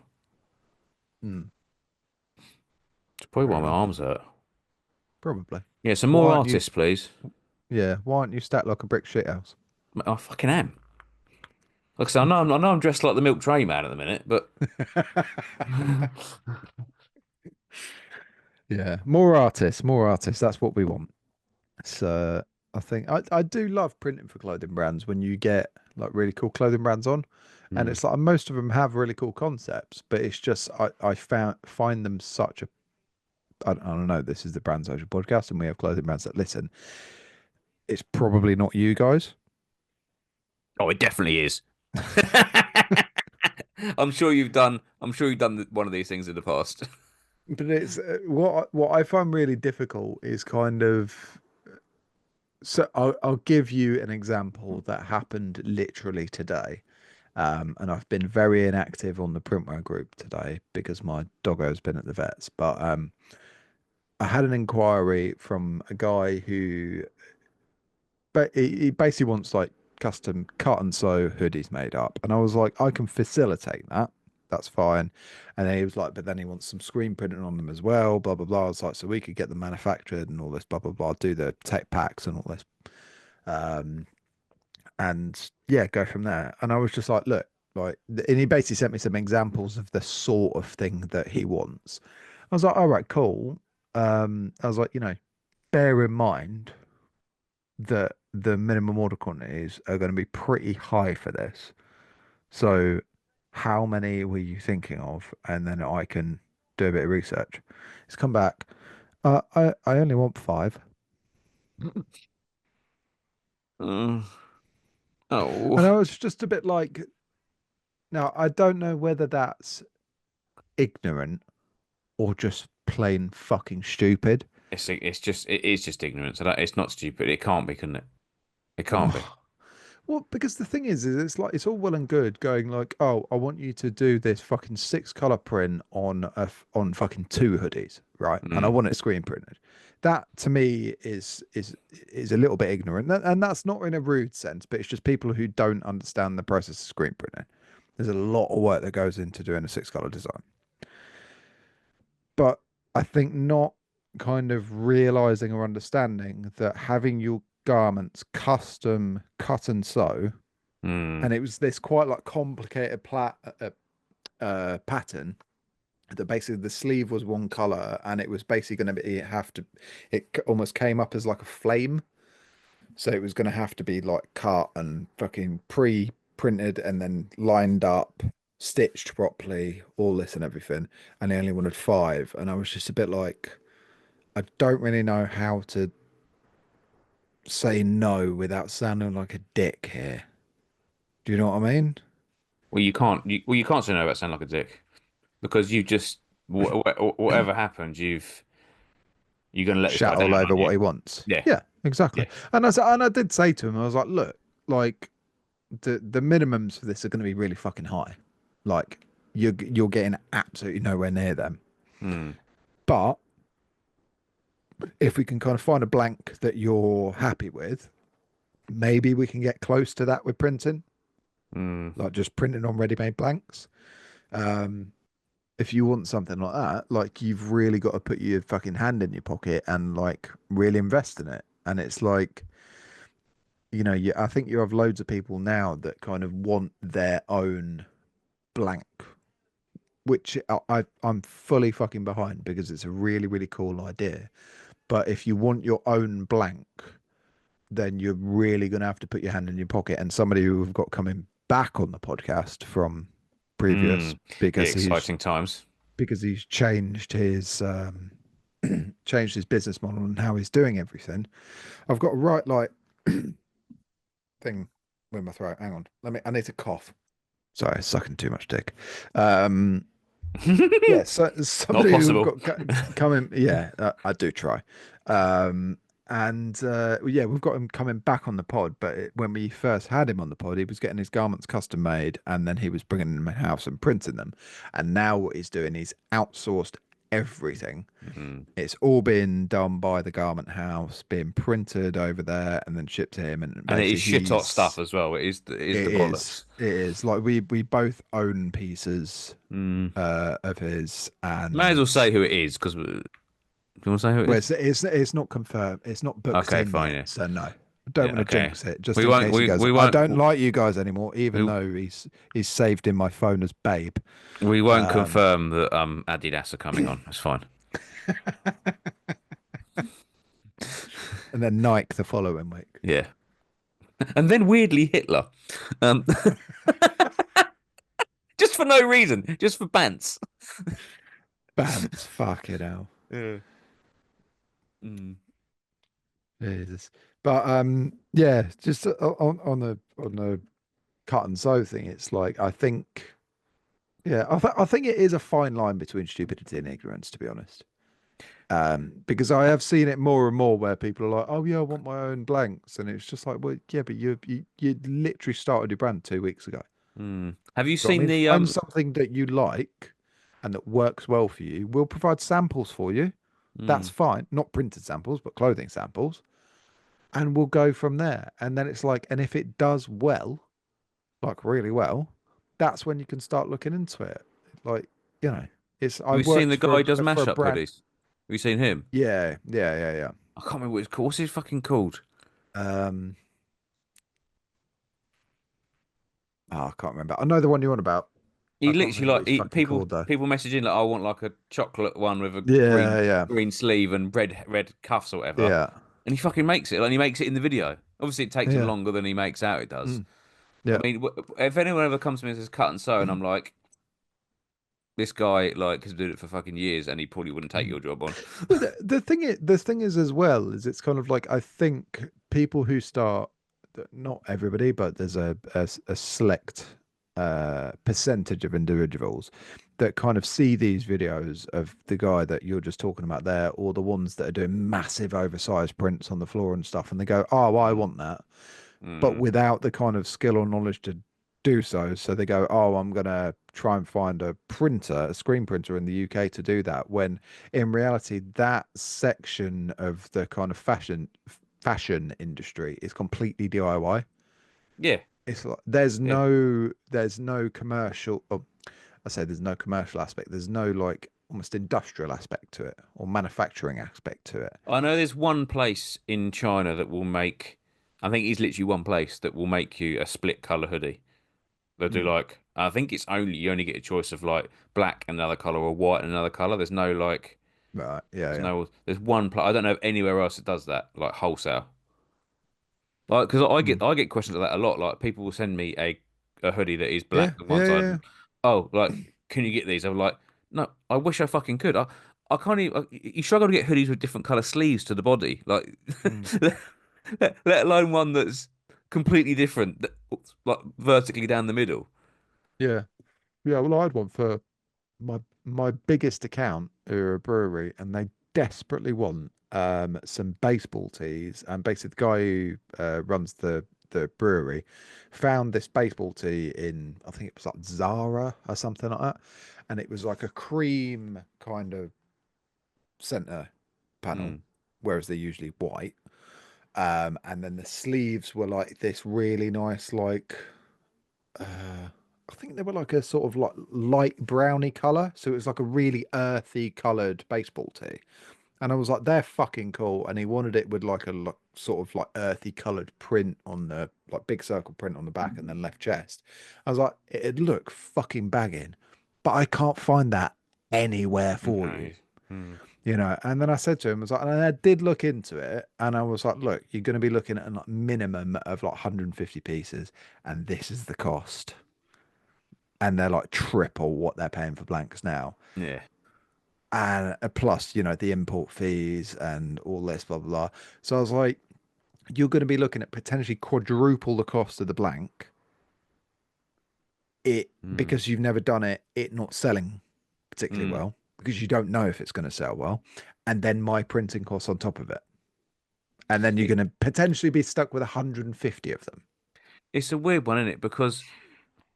Hmm, It's probably fair why my enough. arms hurt. Probably. Yeah, some Why more aren't you? artists, please. Yeah, why aren't you stacked like a brick shithouse? I fucking am. Like I said, I know I'm dressed like the milk tray man at the minute, but Yeah, more artists, more artists. That's what we want. So I think I do love printing for clothing brands when you get like really cool clothing brands on, and Hmm. it's like most of them have really cool concepts, but it's just I find them such a I don't know. This is the Brand Social podcast, and we have clothing brands that listen. It's probably not you guys, Oh, it definitely is. I'm sure you've done one of these things in the past. but it's what I find really difficult is kind of so I'll give you an example that happened literally today. And I've been very inactive on the printwear group today because my doggo's been at the vets. But I had an inquiry from a guy who, but he basically wants like custom cut and sew hoodies made up, and I was like, I can facilitate that. That's fine. And then he was like, but then he wants some screen printing on them as well, blah blah blah. I was like, so we could get them manufactured and all this, blah blah blah, do the tech packs and all this. Um, and yeah, go from there. And I was just like, look, like, and he basically sent me some examples of the sort of thing that he wants. I was like, all right, cool. I was like, bear in mind that the minimum order quantities are going to be pretty high for this. So, how many were you thinking of? And then I can do a bit of research. He's come back. I only want five. Uh, oh, And I was just a bit like, now I don't know whether that's ignorant or just plain fucking stupid. it is just ignorance. It's not stupid. It can't be, can it? It can't be. Oh, well, because the thing is it's like it's all well and good going like, oh, I want you to do this fucking six color print on on fucking two hoodies, right? And I Mm, want it screen printed. That to me is a little bit ignorant, and that's not in a rude sense, but it's just people who don't understand the process of screen printing. There's a lot of work that goes into doing a six color design. But I think not kind of realizing or understanding that having your garments custom cut and sew, mm, and it was this quite like complicated pattern that basically the sleeve was one color and it was basically going to be almost came up as like a flame, so it was going to have to be like cut and fucking pre-printed and then lined up, stitched properly, all this and everything, and they only wanted five, and I was just a bit like, I don't really know how to say no without sounding like a dick here. Do you know what I mean? well, you can't say no about sound like a dick because you just whatever happens, you're gonna let this guy Shout down, all over aren't you? what he wants. Yeah, Yeah, exactly. yeah. And I did say to him, I was like, look, like the minimums for this are going to be really fucking high. Like you're getting absolutely nowhere near them. Mm, But if we can kind of find a blank that you're happy with, maybe we can get close to that with printing, mm, like just printing on ready-made blanks. Um, if you want something like that, like you've really got to put your fucking hand in your pocket and like really invest in it. And it's like, I think you have loads of people now that kind of want their own blank, which I'm fully fucking behind because it's a really, really cool idea. But if you want your own blank, then you're really going to have to put your hand in your pocket. And somebody who we've got coming back on the podcast from previous yeah, exciting times. because he's changed his changed his business model and how he's doing everything. I've got a right like thing with my throat. Hang on, I need to cough. Sorry, sucking too much dick. Um, yeah, so Not somebody who we've possible. got coming. Yeah, I do try. Um, and yeah, we've got him coming back on the pod. But when we first had him on the pod, he was getting his garments custom made, and then he was bringing them in house and printing them. And now what he's doing, he's outsourced everything. Mm. It's all been done by the garment house, being printed over there and then shipped to him. And And it is basically, shit hot stuff as well. It is the bollocks. it is like we both own pieces Mm. of his, May as well and say who it is because do you want to say who it well, is? it's not confirmed, it's not booked Okay, in fine, yet, yeah, so no. I don't yeah, want to okay. jinx it, just We in won't. case he goes, We I won't. don't like you guys anymore, even We though he's saved in my phone as Babe. we won't Um, confirm that Adidas are coming on. That's fine. and then Nike the following week. Yeah, and then weirdly Hitler, um, just for no reason, just for bants. Bants, fuck it hell. Yeah. Mm. Jesus. But yeah, just on the cut and sew thing, it's like I think yeah, I think it is a fine line between stupidity and ignorance, to be honest. Because I have seen it more and more where people are like, "Oh yeah, I want my own blanks," and it's just like, "Well, yeah, but you literally started your brand 2 weeks ago. Mm. Have you Do you know what I seen mean? the Find something that you like and that works well for you. We'll provide samples for you. That's Mm. fine. Not printed samples, but clothing samples, and we'll go from there. And then it's like, and if it does well, like really well, that's when you can start looking into it. Like, you know, it's I Have you seen worked the guy who does for a mashup brand. hoodies? Have you seen him? Yeah. I can't remember what it's called. What's his fucking called? Um, I can't remember. I know the one you're on about. I He can't literally remember what like he's fucking called though. people messaging like I want like a chocolate one with a Yeah. green sleeve and red cuffs or whatever, Yeah. and he fucking makes it. Like he makes it in the video. Obviously, it takes him Yeah. longer than he makes out it does. Mm, I yeah. mean, if anyone ever comes to me and says cut and sew, and I'm like, this guy like has been doing it for fucking years, and he probably wouldn't take Mm. your job on. Well, the thing is as well is it's kind of like I think people who start, not everybody, but there's a select percentage of individuals that kind of see these videos of the guy that you're just talking about there, or the ones that are doing massive oversized prints on the floor and stuff, and they go, "Oh, I Mm, want that," but mm, without the kind of skill or knowledge to do so. So they go, "Oh, I'm gonna try and find a printer, a screen printer in the UK to do that." When in reality, that section of the kind of fashion industry is completely DIY. yeah, It's like yeah. there's no commercial. Oh, I say there's no commercial aspect. There's no like almost industrial aspect to it or manufacturing aspect to it. I know there's one place in China that will make. I think it's literally one place that will make you a split color hoodie. They'll do Mm. like I think it's only you only get a choice of like black and another color or white and another color. There's no like Right. Yeah. there's Yeah. no there's one pla I don't know of anywhere else that does that like wholesale. Like because Mm. I get questions like that a lot. Like people will send me a hoodie that is black Yeah. on one Yeah. side Yeah. and oh like can you get these? I'm like no, I wish I fucking could. I can't even. You struggle to get hoodies with different color sleeves to the body, like Mm. let alone one that's completely different, like vertically down the middle. Yeah. Yeah. Well, I had one for my biggest account who are a brewery, and they desperately want some baseball tees. And basically, the guy who runs the brewery found this baseball tee in, I think it was like Zara or something like that, and it was like a cream kind of center panel, Mm, whereas they're usually white. And then the sleeves were like this really nice, like I think they were like a sort of like light browny color. So it was like a really earthy colored baseball tee. And I was like, they're fucking cool. And he wanted it with like a sort of like earthy colored print on the like big circle print on the back and then left chest. I was like, it'd look fucking bagging, but I can't find that anywhere for you, no. Mm. you know. And then I said to him, I was like, and I did look into it, and I was like, look, you're going to be looking at a like, minimum of like 150 pieces, and this is the cost, and they're like triple what they're paying for blanks now. Yeah. And plus, you know, the import fees and all this, blah, blah, blah. So I was like, you're going to be looking at potentially quadruple the cost of the blank, it Mm. because you've never done it, it not selling particularly Mm. well, because you don't know if it's going to sell well. And then my printing costs on top of it. And then you're It, going to potentially be stuck with 150 of them, it's a weird one, isn't it? Because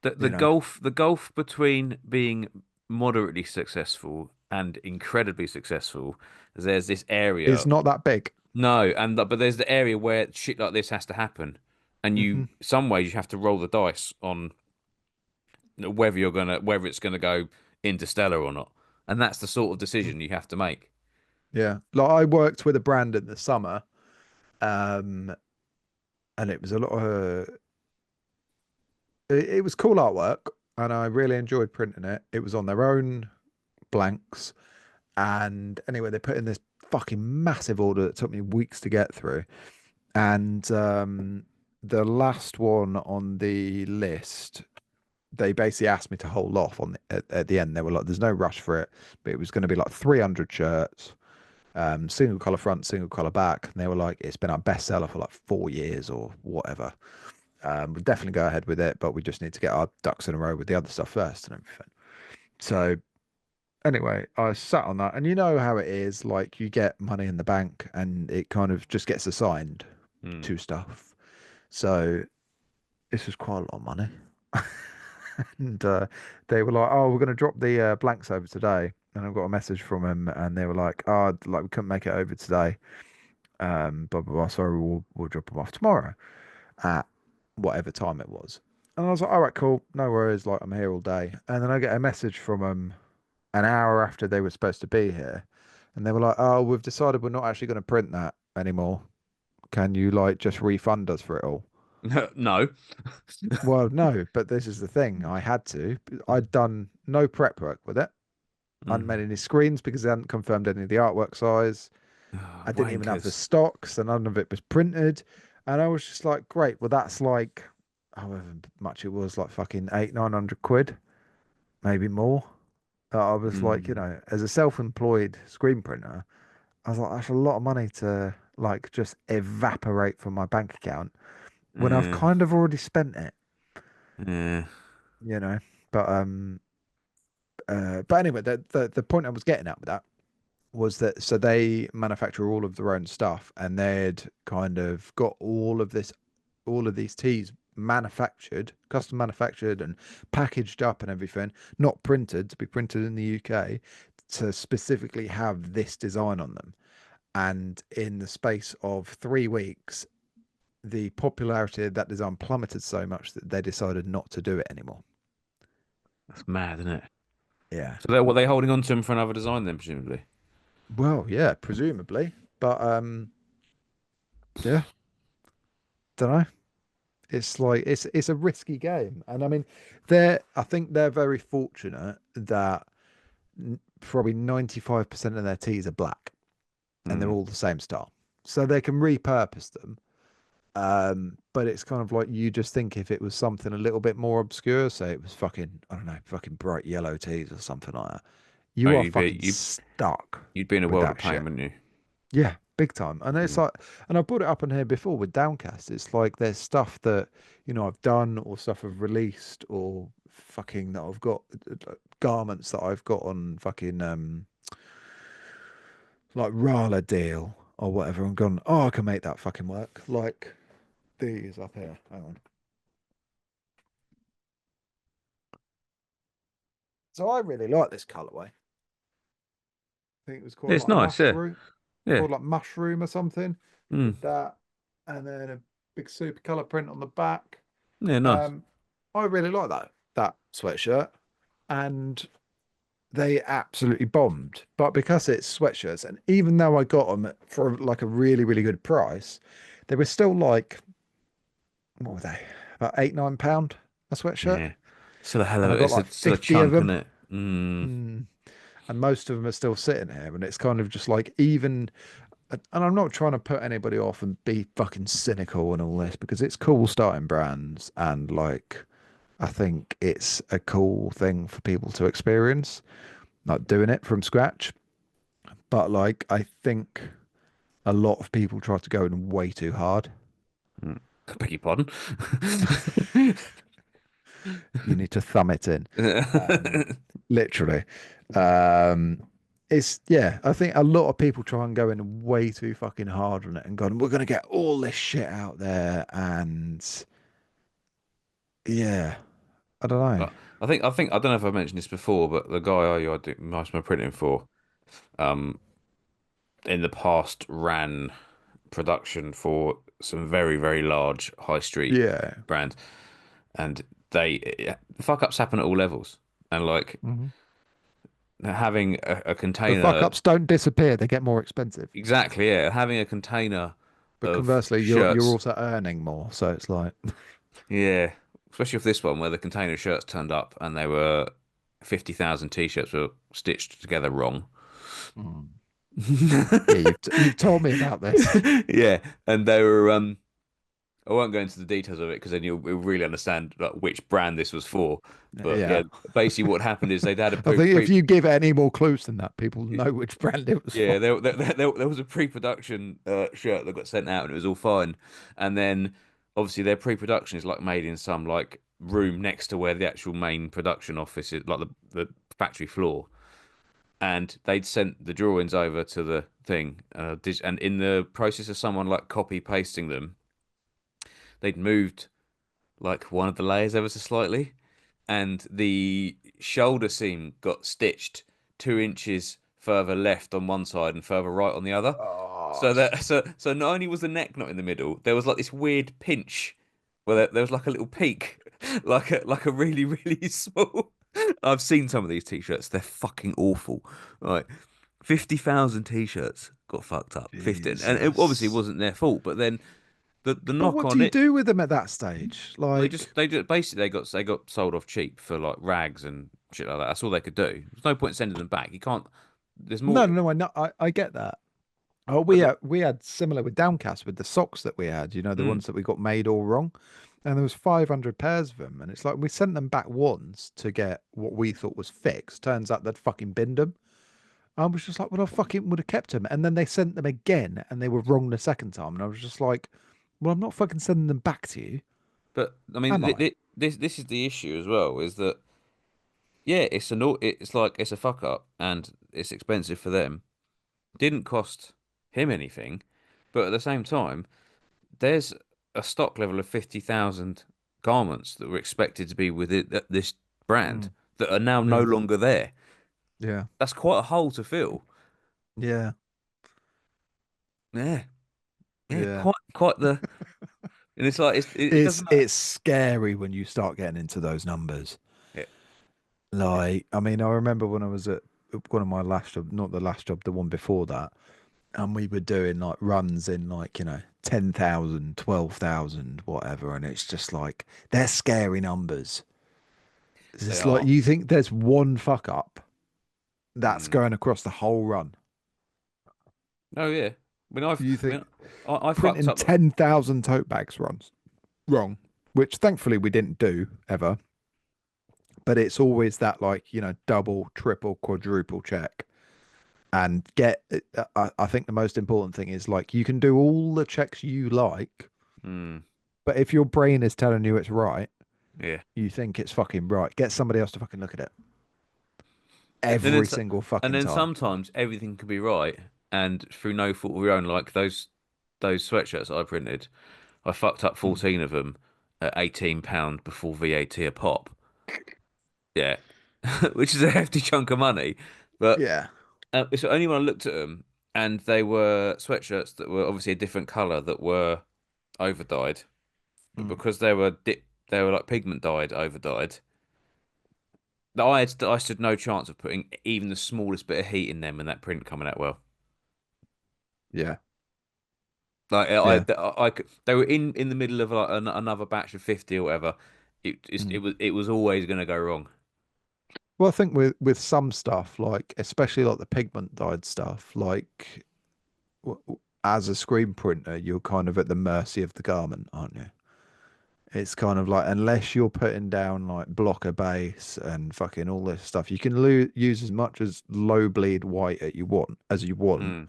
you know? the gulf between being moderately successful and incredibly successful, there's this area. It's not that big. No, and but there's the area where shit like this has to happen, and Hmm. some ways you have to roll the dice on whether it's gonna go interstellar or not, and that's the sort of decision you have to make. Yeah. Like I worked with a brand in the summer, um, and it was a lot of it was cool artwork, and I really enjoyed printing it. It was on their own blanks, and anyway, they put in this fucking massive order that took me weeks to get through. And the last one on the list, they basically asked me to hold off on at the end. They were like, "There's no rush for it," but it was going to be like 300 shirts, single color front, single color back. And they were like, "It's been our bestseller for like 4 years or whatever. We'll definitely go ahead with it, but we just need to get our ducks in a row with the other stuff first and everything." So anyway, I sat on that, and you know how it is. Like you get money in the bank, and it kind of just gets assigned Hmm. to stuff. So this was quite a lot of money. And they were like, "Oh, we're going to drop the blanks over today." And I got a message from them, and they were like, "Oh, like we couldn't make it over today. Blah blah blah. Sorry, we'll drop them off tomorrow at whatever time it was." And I was like, "All right, cool, no worries. Like I'm here all day." And then I get a message from them an hour after they were supposed to be here, and they were like, "Oh, we've decided we're not actually going to print that anymore. Can you like just refund us for it all?" No. Well, no, but this is the thing. I had to. I'd done no prep work with it. I hadn't made Mm. any screens because they hadn't confirmed any of the artwork size. Oh, I didn't even have the wankers. stock, so none of it was printed. And I was just like, great. Well, that's like, however much it was, like fucking 800, 900 quid, maybe more. I was like, Mm. as a self-employed screen printer, I was like, that's a lot of money to like just evaporate from my bank account when I've Yeah. kind of already spent it, Yeah. you know. But but anyway, the point I was getting at with that was that so they manufacture all of their own stuff, and they'd kind of got all of these teas manufactured, custom manufactured and packaged up and everything, not printed to be printed in the UK, to specifically have this design on them. And in the space of 3 weeks, the popularity of that design plummeted so much that they decided not to do it anymore. That's mad, isn't it? Yeah. So they're what they holding on to him for another design then, presumably. Well, yeah, presumably. But yeah, don't know. It's like it's a risky game. And I mean, I think they're very fortunate that probably 95% of their teas are black and they're Mm. all the same style. So they can repurpose them. But it's kind of like you just think if it was something a little bit more obscure, say it was fucking, I don't know, fucking bright yellow teas or something like that, Oh, you are fucking stuck you'd be in a with world of that pain, shit. wouldn't you? Yeah, big time. And it's Mm. like, and I brought it up in here before with Downcast. It's like there's stuff that, I've done or stuff I've released or fucking that I've got garments that I've got on fucking, like Rala deal or whatever and gone, oh, I can make that fucking work. Like these up here. Hang on. So I really like this colorway. I think it was Yeah, called it's like a nice, yeah. mushroom, Yeah. called like mushroom or something Mm. with that. And then a big super color print on the back. Yeah, nice. Um, I really like that sweatshirt, and they absolutely bombed. But because it's sweatshirts, and even though I got them for like a really really good price, they were still like what were they? About £8, £9 a sweatshirt, Yeah. Still a hell of and I got like still a 50 of chunk, isn't them. it? Mm. Mm. And most of them are still sitting here, and it's kind of just like even. And I'm not trying to put anybody off and be fucking cynical and all this because it's cool starting brands and like I think it's a cool thing for people to experience, like doing it from scratch. But like, I think a lot of people try to go in way too hard. Mm. Beg your pardon. You need to thumb it in, um, literally. Um, yeah, I think a lot of people try and go in way too fucking hard on it and going, we're going to get all this shit out there. And yeah, I don't I, know. I think I don't know if I've mentioned this before, but the guy I do most of my printing for, um, in the past ran production for some very, very large high street Yeah. brands, and fuck ups happen at all levels. And like Hmm. having a The fuck container, ups don't disappear; they get more expensive. exactly, yeah, having a container But of conversely, you're shirts, also earning more, so it's like, yeah, especially with this one where the container of shirts turned up and they were 50,000 t-shirts were stitched together wrong. mm. Yeah, you've told me about this. Yeah, and they were I won't go into the details of it because then you'll really understand like which brand this was for. But yeah, Yeah, basically what happened is they'd had a I think if pre you give any more clues than that, people know which brand it was yeah, for. there was a pre-production shirt that got sent out and it was all fine. And then obviously their pre-production is like made in some like room next to where the actual main production office is, like the factory floor. And they'd sent the drawings over to the thing, and in the process of someone like copy pasting them, they'd moved like one of the layers ever so slightly, and the shoulder seam got stitched 2 inches further left on one side and further right on the other. Oh, So not only was the neck not in the middle, there was like this weird pinch where there was like a little peak, like a really really small. I've seen some of these t-shirts. They're fucking awful. Right, 50,000 t-shirts got fucked up. 15, and it obviously Jesus. wasn't their fault. But then the But knock what do on you it, do with them at that stage? Like, they just basically they got sold off cheap for like rags and shit like that. That's all they could do. There's no point sending them back. You can't. There's more. no, no, no, I know, I get that. Oh, But we had similar with Downcast with the socks that we had, the mm, ones that we got made all wrong. And there was 500 pairs of them. And it's like we sent them back once to get what we thought was fixed. Turns out they'd fucking binned them. I was just like, well, I fucking would have kept them. And then they sent them again and they were wrong the second time. And I was just like, well, I'm not fucking sending them back to you, but I mean, am I? this is the issue as well. Is that yeah, it's like it's a fuck up and it's expensive for them. Didn't cost him anything, but at the same time, there's a stock level of 50,000 garments that were expected to be with this brand Mm, that are now no yeah. longer there. Yeah. That's quite a hole to fill. Yeah. Yeah, yeah, Yeah. quite the. And it's like it It's doesn't matter. it's scary when you start getting into those numbers. Yeah, yeah. Like, I mean, I remember when I was at one of my last job, not the last job, the one before that, and we were doing like runs in like, 10,000, 12,000, whatever. And it's just like, they're scary numbers. They It's like are. you think there's one fuck up that's Mm. going across the whole run. Oh yeah. You I mean, think I fucked printing up. 10,000 tote bags runs wrong, which thankfully we didn't do ever. But it's always that like, double, triple, quadruple check and I think the most important thing is like you can do all the checks you like, Mm, but if your brain is telling you it's right, yeah. you think it's fucking right. Get somebody else to fucking look at it And then every so- single and fucking then time. sometimes everything can be right, and through no fault of your own, like those sweatshirts I printed, I fucked up Mm. 14 of them at £18 before VAT a pop. Yeah, which is a hefty chunk of money. But Yeah. it's only when I looked at them and they were sweatshirts that were obviously a different color that were over dyed, but Mm. because they were like pigment dyed, over dyed. I stood no chance of putting even the smallest bit of heat in them and that print coming out well. Yeah. Like Yeah. they were in the middle of like another batch of 50 or whatever. Mm. It was always going to go wrong. Well, I think with some stuff, like especially like the pigment dyed stuff, like as a screen printer, you're kind of at the mercy of the garment, aren't you? It's kind of like unless you're putting down like blocker base and fucking all this stuff, you can use as much as low bleed white as you want. Mm.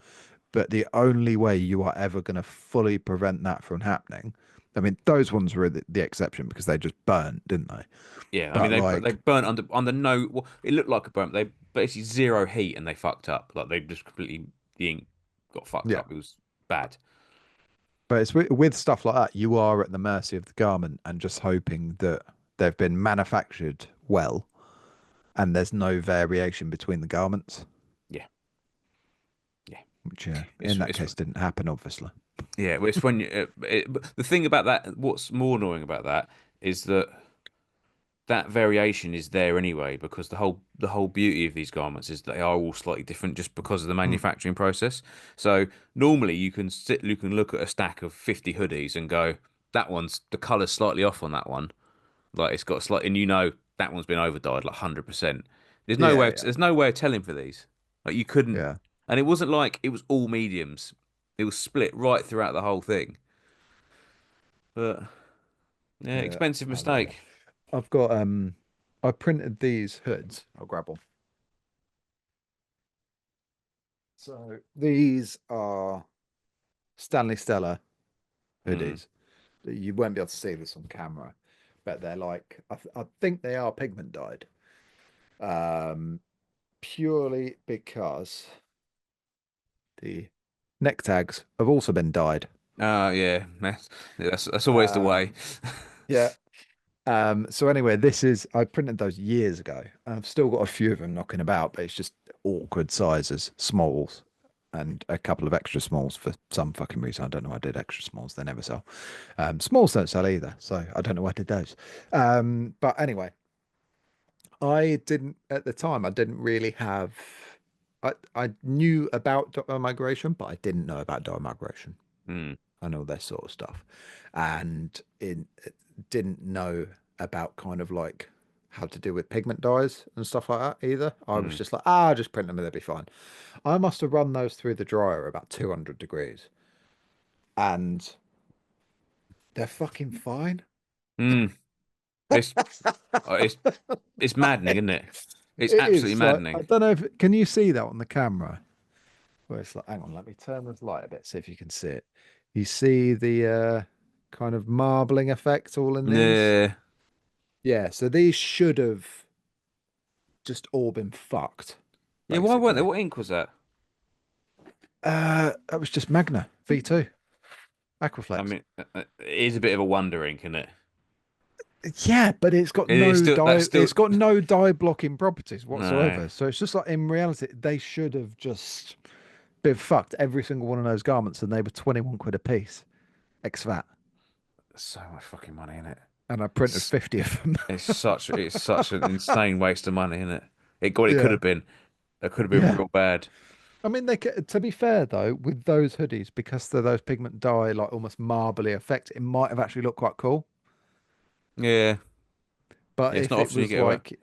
But the only way you are ever going to fully prevent that from happening, I mean, those ones were the exception because they just burnt, didn't they? Yeah, I mean But they like, burnt under no. Well, it looked like a burnt. They basically zero heat and they fucked up. Like they just completely the ink got fucked yeah. up. It was bad. But it's with stuff like that, you are at the mercy of the garment and just hoping that. they've been manufactured well, and there's no variation between the garments, Yeah, yeah. which It's in that it's case didn't happen, obviously. yeah. It's when but the thing about that. What's more annoying about that is that that variation is there anyway because the whole beauty of these garments is they are all slightly different just because of the Hmm. manufacturing process. So normally you can look at a stack of 50 hoodies and go, that one's the color's slightly off on that one. Like it's got a slight, and that one's been overdyed like 100%. Yeah, yeah, There's no way of telling for these. Like you couldn't, yeah, and it wasn't like it was all mediums. It was split right throughout the whole thing. But yeah, yeah. expensive I love it. mistake. I've got I printed these hoods. I'll grab one. So these are Stanley Stella Mm. hoodies. You won't be able to see this on camera, but they're like I think they are pigment dyed. Um, Purely because the neck tags have also been dyed. Yeah, that's always the way. Um, yeah. So anyway, this is I printed those years ago. I've still got a few of them knocking about, but it's just awkward sizes, smalls, and a couple of extra smalls for some fucking reason. I don't know why I did extra smalls. They never sell. Smalls don't sell either, so I don't know why I did those. But anyway, I didn't at the time. I didn't really have. I knew about dot migration, but I didn't know about dot migration Mm, and all this sort of stuff, and didn't know about kind of like how to deal with pigment dyes and stuff like that either. I was mm, just like, just print them and they'll be fine. I must have run those through the dryer about 200 degrees, and they're fucking fine. mm. It's it's it's maddening, isn't it? It's It absolutely is like I maddening. don't know if can you see that on the camera? Where it's like, hang on, let me turn this light a bit, see if you can see it. You see the kind of marbling effect all in these? Yeah, Yeah, so these should have just all been fucked, yeah. Why weren't there? basically. What ink was that? That was just Magna V2 I Aquaflex. mean, it is a bit of a wonder ink, isn't it? Yeah, but it's got It is no still that's dye. still It's got no dye blocking properties no. whatsoever. So it's just like in reality, they should have just been fucked every single one of those garments, and they were 21 quid a piece, ex VAT. So much fucking money in it. And I printed It's 50 of them. it's such an insane waste of money, isn't it? It could Yeah, have been. It could have been yeah. real bad. I mean, to be fair though, with those hoodies, because they're those pigment dye, like almost marbly effect, it might have actually looked quite cool. Yeah, But yeah. It's if not it often you was get away. like,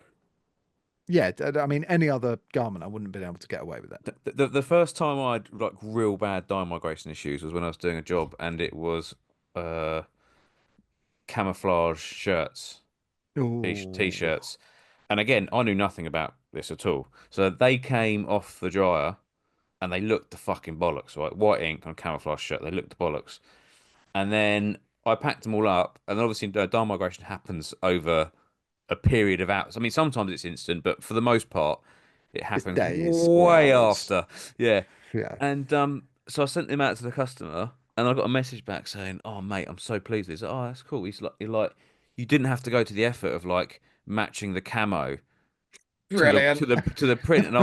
yeah, I mean, any other garment, I wouldn't have been able to get away with it. The first time I had like real bad dye migration issues was when I was doing a job, and it was uh camouflage shirts, Oh, t-shirts. And again, I knew nothing about this at all. So they came off the dryer and they looked the fucking bollocks, right? White ink on camouflage shirt, they looked the bollocks. And then I packed them all up, and then obviously dye migration happens over a period of hours. I mean, sometimes it's instant, but for the most part, it it's happens days or way hours. after. Yeah. Yeah. And so I sent them out to the customer, and I got a message back saying, "Oh, mate, I'm so pleased." He's like, "Oh, that's cool." You're like, you didn't have to go to the effort of like matching the camo Brilliant. to the print, and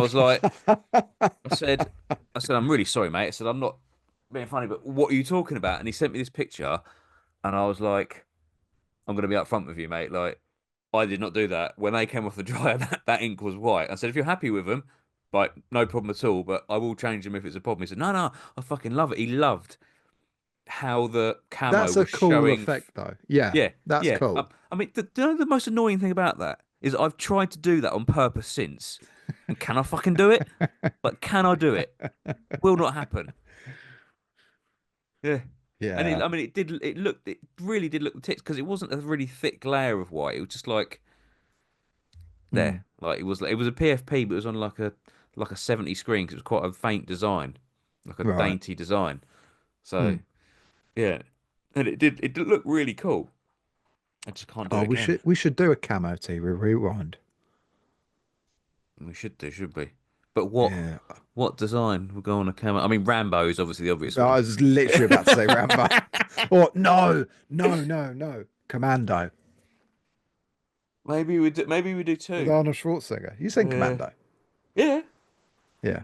I said, I'm really sorry, mate. I said, I'm not being funny, but what are you talking about? And he sent me this picture, and I was like, I'm gonna be upfront with you, mate. Like, I did not do that. When they came off the dryer, that ink was white. I said, if you're happy with them, like, no problem at all, but I will change them if it's a problem. He said, no, no, I fucking love it. He loved how the camo That's a was cool showing. effect, though. Yeah, Yeah, that's yeah. cool. I mean, do you know the most annoying thing about that is I've tried to do that on purpose since, and can I fucking do it? Like, can I do it? Will not happen. Yeah. And Yeah. I mean, it really did look the tits because it wasn't a really thick layer of white. It was just like there, Mm, it was a PFP, but it was on like a 70 screen because it was quite a faint design, like a right. dainty design. So Mm. yeah, and it did look really cool. I just can't do Oh, it we again. should do a camo tee with rewind. We should do, should we? But Yeah. what design will go on a camera? I mean, Rambo is obviously the obvious I one. was literally about to say Rambo. Or no, no, no, no. Commando. Maybe we do with two. Arnold Schwarzenegger. You seen Yeah. Commando? Yeah. Yeah.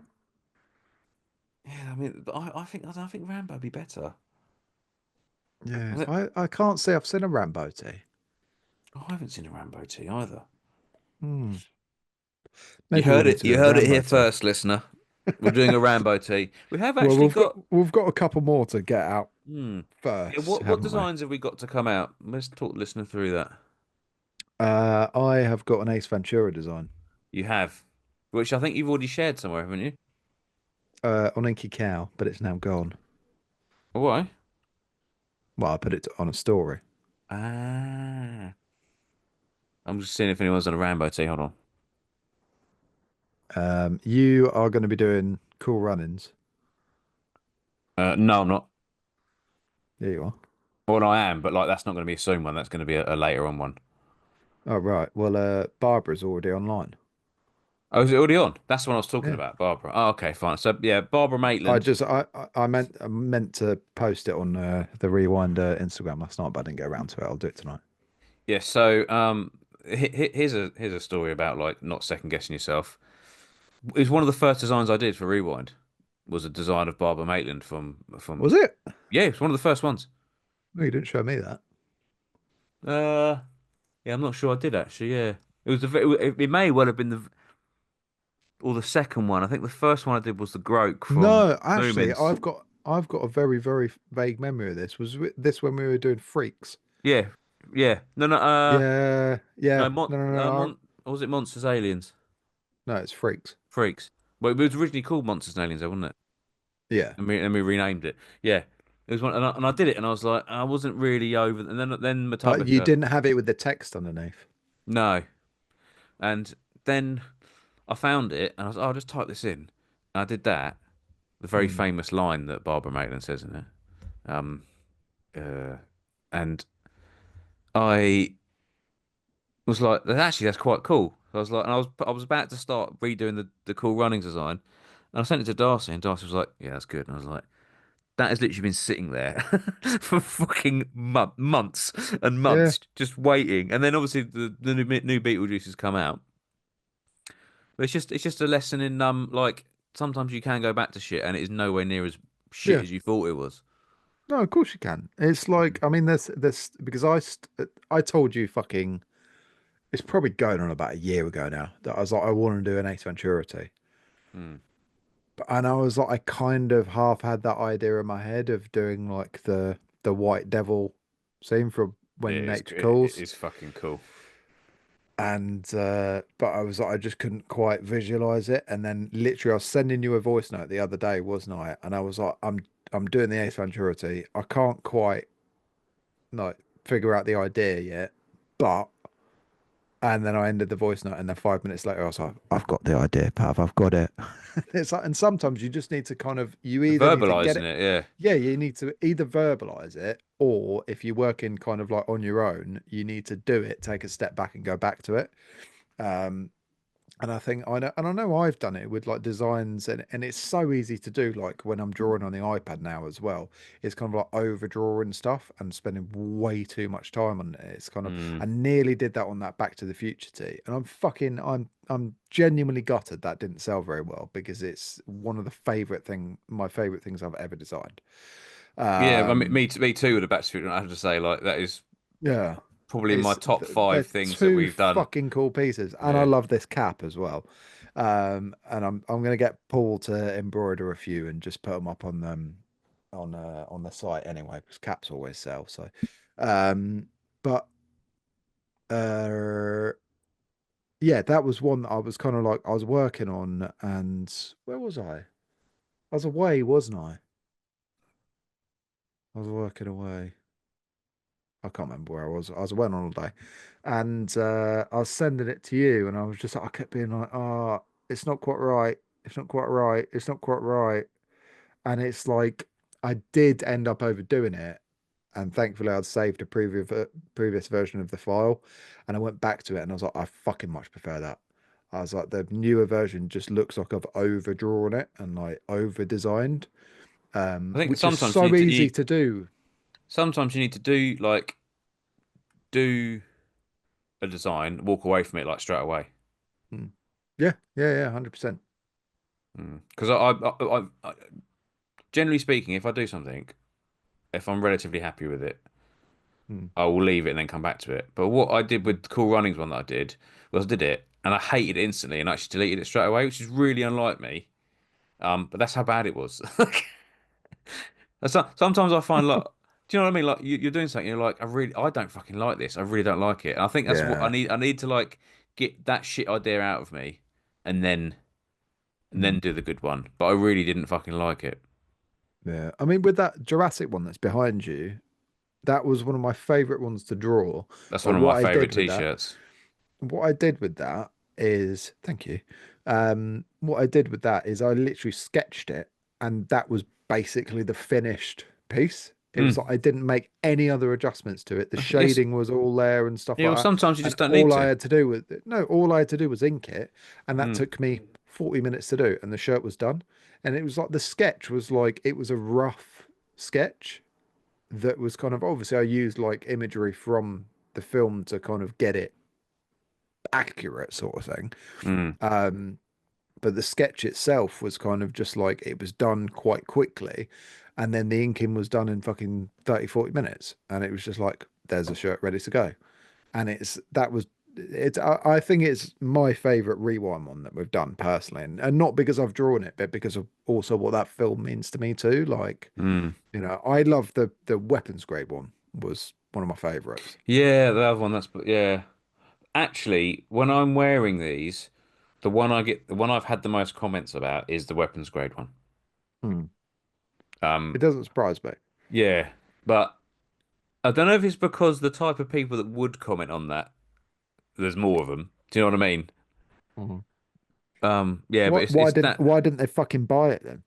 Yeah. I mean, but I think Rambo would be better. Yeah. I, think, I can't say I've seen a Rambo T. I haven't seen a Rambo 2 either. Hmm. You Maybe we heard need it. to do You a heard it Rambo here T. first, listener. We're doing a Rambo T. We have Well, actually got. we've got a couple more to get out Hmm. Yeah. first, What haven't we? designs have we got to come out? Let's talk listener through that. I have got an Ace Ventura design You have, which I think you've already shared somewhere, haven't you? on Inky Cow, but it's now gone. Why? Well, I put it on a story. Ah. I'm just seeing if anyone's on a Rambo T. Hold on. You are going to be doing cool run-ins. No, I'm not. There you are. Well, I am, but like that's not going to be a soon one. That's going to be a later on one. Oh, right. Well, Barbara's already online. Oh, is it already on? That's the one I was talking Yeah. about, Barbara. Oh, okay, fine. So yeah, Barbara Maitland. I meant to post it on the Rewind Instagram last night, but I didn't get around to it. I'll do it tonight. Yeah. So here's a story about like not second guessing yourself. It was one of the first designs I did for Rewind. Was a design of Barbara Maitland from Was it? yeah, it's one of the first ones. No, you didn't show me that. Uh, yeah, I'm not sure I did actually. Yeah, it was it may well have been the second one. I think the first one I did was the Groke from No, actually, Moomins. I've got a very very vague memory of this. This when we were doing Freaks? Yeah, yeah. No, no. Yeah, No. yeah. No, no, no, Or was it Monsters Aliens no. It's Freaks. Freaks? Well, it was originally called Monsters and Aliens, though, wasn't it? Yeah, And we renamed it. Yeah, it was one, and I did it, and I was like, I wasn't really over. And then but you Metallica, didn't have it with the text underneath. no, and then I found it, and I was, oh, I'll just type this in. And I did that. The very Hmm. famous line that Barbara Maitland says in it. Um, uh, and I was like, actually, that's quite cool. I was like, and I was about to start redoing the cool running design, and I sent it to Darcy, and Darcy was like, yeah, that's good. And I was like, that has literally been sitting there for fucking months and Yeah, months, just waiting. And then obviously the new Beetlejuice has come out, but it's just a lesson in like sometimes you can go back to shit, and it is nowhere near as shit yeah. as you thought it was. No, of course you can. It's like, I mean, there's because I told you fucking. It's probably going on about a year ago now that I was like, I want to do an Ace Ventura tea. Hmm. And I was like, I kind of half had that idea in my head of doing like the White Devil scene from When Nature It Calls. is fucking cool. And but I was like, I just couldn't quite visualize it. And then literally I was sending you a voice note the other day, wasn't I? And I was like, I'm doing the Ace Ventura tea. I can't quite like figure out the idea yet, but and then I ended the voice note, and then 5 minutes later, I was like, "I've got the idea, Pav. I've got it." It's like, and sometimes you just need to kind of, you either need to get Verbalizing it, it, yeah. yeah, you need to either verbalize it, or if you're working kind of like on your own, you need to do it, take a step back, and go back to it. Um, and I think I know, and I know I've done it with like designs, and it's so easy to do. Like when I'm drawing on the iPad now as well, it's kind of like over drawing stuff and spending way too much time on it. It's kind of, Hmm. I nearly did that on that Back to the Future tee, and I'm genuinely gutted that didn't sell very well because it's one of my favorite things I've ever designed. Yeah, I mean, Um, me too with the Back to the Future. I have to say, like, that is yeah, probably in my top five they're things that two we've done. fucking cool pieces, and I Yeah. love this cap as well. And I'm gonna get Paul to embroider a few and just put them up on the site anyway, because caps always sell. So, um, but uh, yeah, that was one that I was kind of like I was working on, and where was I? I was away, wasn't I? I was working away. I can't remember where I was. I was away on holiday, and I was sending it to you, and I was just I kept being like, "Oh, it's not quite right. It's not quite right. It's not quite right." And it's like I did end up overdoing it, and thankfully I'd saved a previous version of the file, and I went back to it, and I was like, I fucking much prefer that. I was like, the newer version just looks like I've overdrawn it and like over designed, I think which is so easy to do. sometimes you need to do like do. a design, walk away from it like straight away. Mm. Yeah, yeah, yeah, 100%. Because generally speaking, if I do something, if I'm relatively happy with it, Mm. I will leave it and then come back to it. But what I did with the Cool Runnings one that I did was I did it and I hated it instantly and actually deleted it straight away, which is really unlike me. But that's how bad it was. Sometimes I find like, do you know what I mean? Like you're doing something, you're like, I don't fucking like this. I really don't like it. And I think that's what I Yeah. need. I need to like get that shit idea out of me, and then Mm. do the good one. But I really didn't fucking like it. Yeah. I mean, with that Jurassic one that's behind you, that was one of my favorite ones to draw. That's But one of my favorite t-shirts. what I did with that is, thank you. What I did with that is I literally sketched it, and that was basically the finished piece. It was like Mm. I didn't make any other adjustments to it. The Yes. shading was all there and stuff Yeah. like Well, that. sometimes you And just don't need all I to. had to do was no, all I had to do was ink it, and that Mm. took me 40 minutes to do, and the shirt was done. And it was like the sketch was like it was a rough sketch that was kind of obviously I used like imagery from the film to kind of get it accurate sort of thing. Mm. Um, but the sketch itself was kind of just like it was done quite quickly. And then the inking was done in fucking 30, 40 minutes. And it was just like, there's a shirt ready to go. And I think it's my favorite rewind one that we've done personally. And not because I've drawn it, but because of also what that film means to me too. Like, Mm. I love the weapons grade one was one of my favorites. Yeah, the other one. Yeah. Actually, when I'm wearing these, the one I've had the most comments about is the weapons grade one. Hmm. It Um, doesn't surprise me. yeah, but I don't know if it's because the type of people that would comment on that, there's more of them. Do you know what I mean? Mhm. Yeah, but What? it's that Why didn't they fucking buy it then?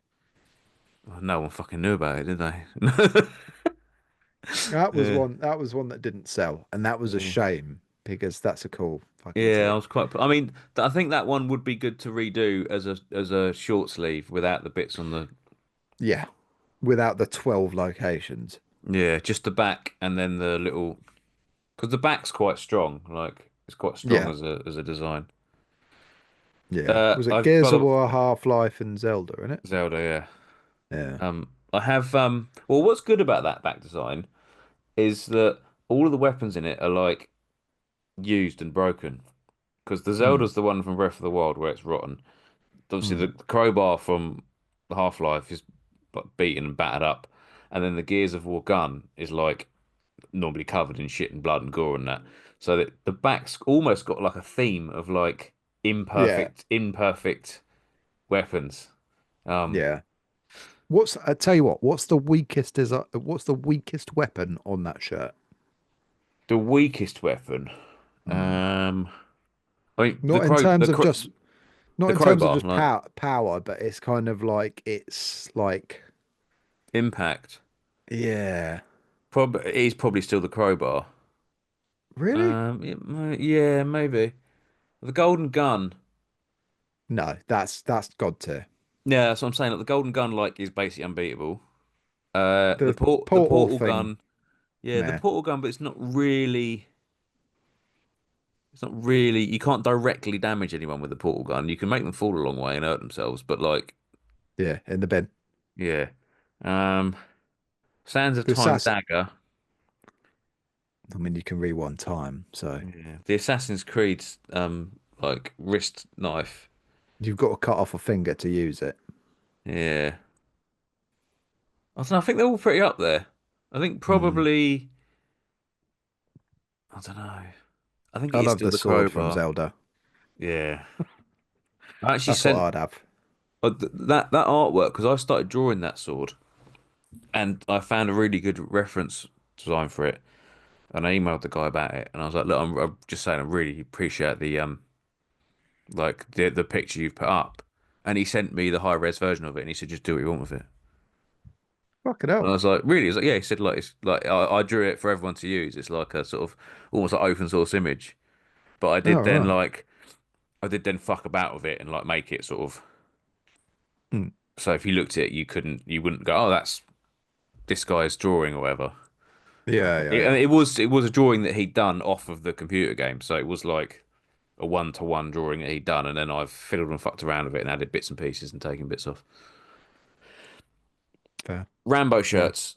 well, no one fucking knew about it, did they? Yeah. That was one that didn't sell, and that was a Mm. shame because that's a cool fucking Yeah, I tee. was quite. I mean, I think that one would be good to redo as a short sleeve without the bits on the Yeah, without the 12 locations. yeah, just the back and then the little because the back's quite strong. Like it's quite strong Yeah, as a design. yeah. Was it I've Gears got of a War, Half-Life, and Zelda in it? Zelda, yeah. Yeah. I have well, what's good about that back design is that all of the weapons in it are like used and broken. Because the Mm. Zelda's the one from Breath of the Wild where it's rotten. Obviously, Mm. the crowbar from Half-Life is like beaten and battered up, and then the Gears of War gun is like normally covered in shit and blood and gore and that. So that the back's almost got like a theme of like Yeah, imperfect weapons. Um, yeah. I tell you what, what's the weakest weapon on that shirt? the weakest weapon. Mm. Um, I mean Not in terms of just not the in terms of crowbar, just like power, but it's kind of like it's like impact. yeah. Probably it is probably still the crowbar. Really? Yeah, maybe the golden gun. No, that's God tier. Yeah, that's what I'm saying. Like the golden gun, like, is basically unbeatable. The The portal portal thing, gun. Yeah, the meh. portal gun, but it's not really. It's not really. You can't directly damage anyone with the portal gun. You can make them fall a long way and hurt themselves, but like, Yeah, in the bin. yeah. Um, Sands of The Time assassin. dagger. I mean, you can rewind time, so Yeah. The Assassin's Creed like wrist knife. you've got to cut off a finger to use it. Yeah. I don't know, I think they're all pretty up there. I think Hmm. probably I don't know. I think I it is love still the the sword from crowbar. Zelda. Yeah. I actually That's what sent I'd have. that artwork because I started drawing that sword and I found a really good reference design for it. And I emailed the guy about it and I was like, look, I'm just saying I really appreciate the like the picture you've put up. And he sent me the high res version of it and he said, just do what you want with it. Fucking And I hell. was like, really? He's like, yeah. He said, like, it's like I drew it for everyone to use. It's like a sort of almost like open source image. But Oh, right. I did then fuck about with it and like make it sort of Hmm. so if you looked at it, you wouldn't go, oh, that's this guy's drawing or whatever. Yeah, yeah, And yeah. it was a drawing that he'd done off of the computer game, so it was like a one-to-one drawing that he'd done, and then I've fiddled and fucked around with it and added bits and pieces and taken bits off. Fair. Rambo Yeah. shirts.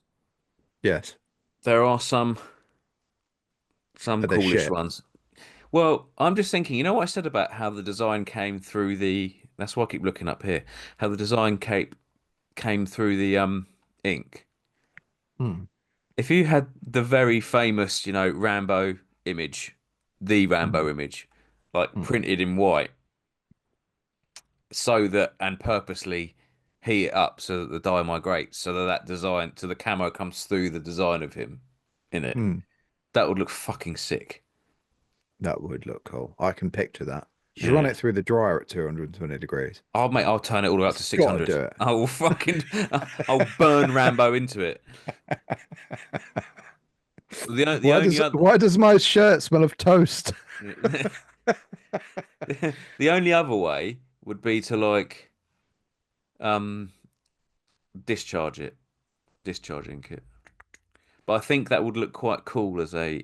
Yes. There are some Are they coolish shit? ones. Well, I'm just thinking, you know what I said about how the design came through the. That's why I keep looking up here. How the design came through the ink. Hmm. If you had the very famous, Rambo image, the Hmm. Rambo image, like Hmm. printed in white, so that and purposely heat it up so that the dye migrates, so that that design, so the camo comes through the design of him in it. Hmm. That would look fucking sick. That would look cool. I can picture that. Just run Yeah. it through the dryer at 220 degrees. I'll turn it all the way up to It's got to 600. do it. I will fucking I'll burn Rambo into it. The only other Why does my shirt smell of toast? the only other way would be to like um discharge it, discharging it. But I think that would look quite cool as a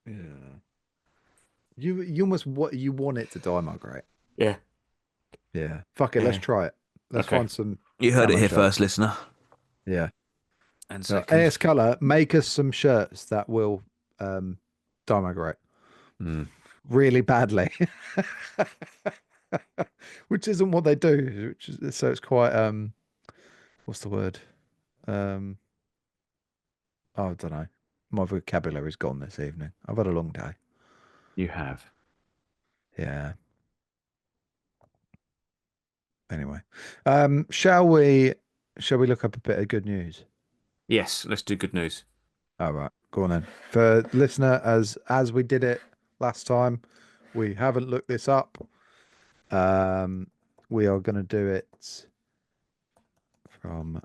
Yeah. You almost what you want it to die migrate. yeah. Yeah. Fuck it. Let's Yeah. try it. Let's Okay. find some You heard it camo here first, shirts. listener. Yeah. And So second. AS Color, make us some shirts that will um dye migrate Hmm. really badly. Which isn't what they do. So it's quite what's the word? Um oh, I don't know. My vocabulary's gone this evening. I've had a long day. You have. Yeah. Anyway. Shall we look up a bit of good news? Yes, let's do good news. All right, go on then. For listener, as we did it last time, we haven't looked this up. Um, we are going to do it from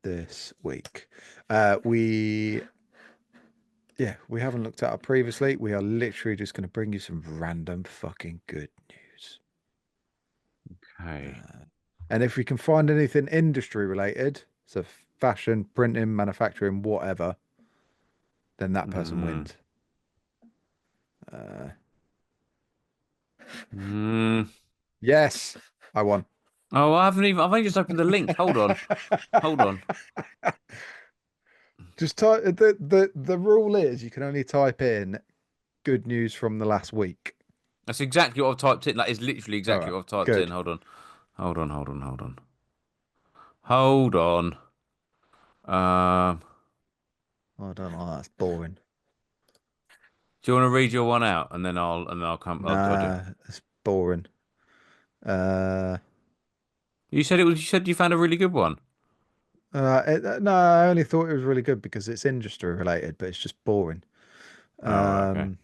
this week. We we haven't looked it up previously. We are literally just going to bring you some random fucking good news. Okay. Uh, and if we can find anything industry related, so fashion, printing, manufacturing, whatever, then that person Hmm. wins. Uh, Hmm. yes, I won. Oh, I've only just opened the link. Hold on. Hold on. Just type the rule is you can only type in good news from the last week. That's exactly what I've typed in. That is literally All exactly right, what I've typed in. good. Hold on. Hold on, hold on, hold on. Hold on. Um, I don't know. That's boring. do you want to read your one out and then I'll come I'll do. Nah, it's boring. Uh, You said you found a really good one. no, I only thought it was really good because it's industry related, but it's just boring. Oh, right, okay. Um,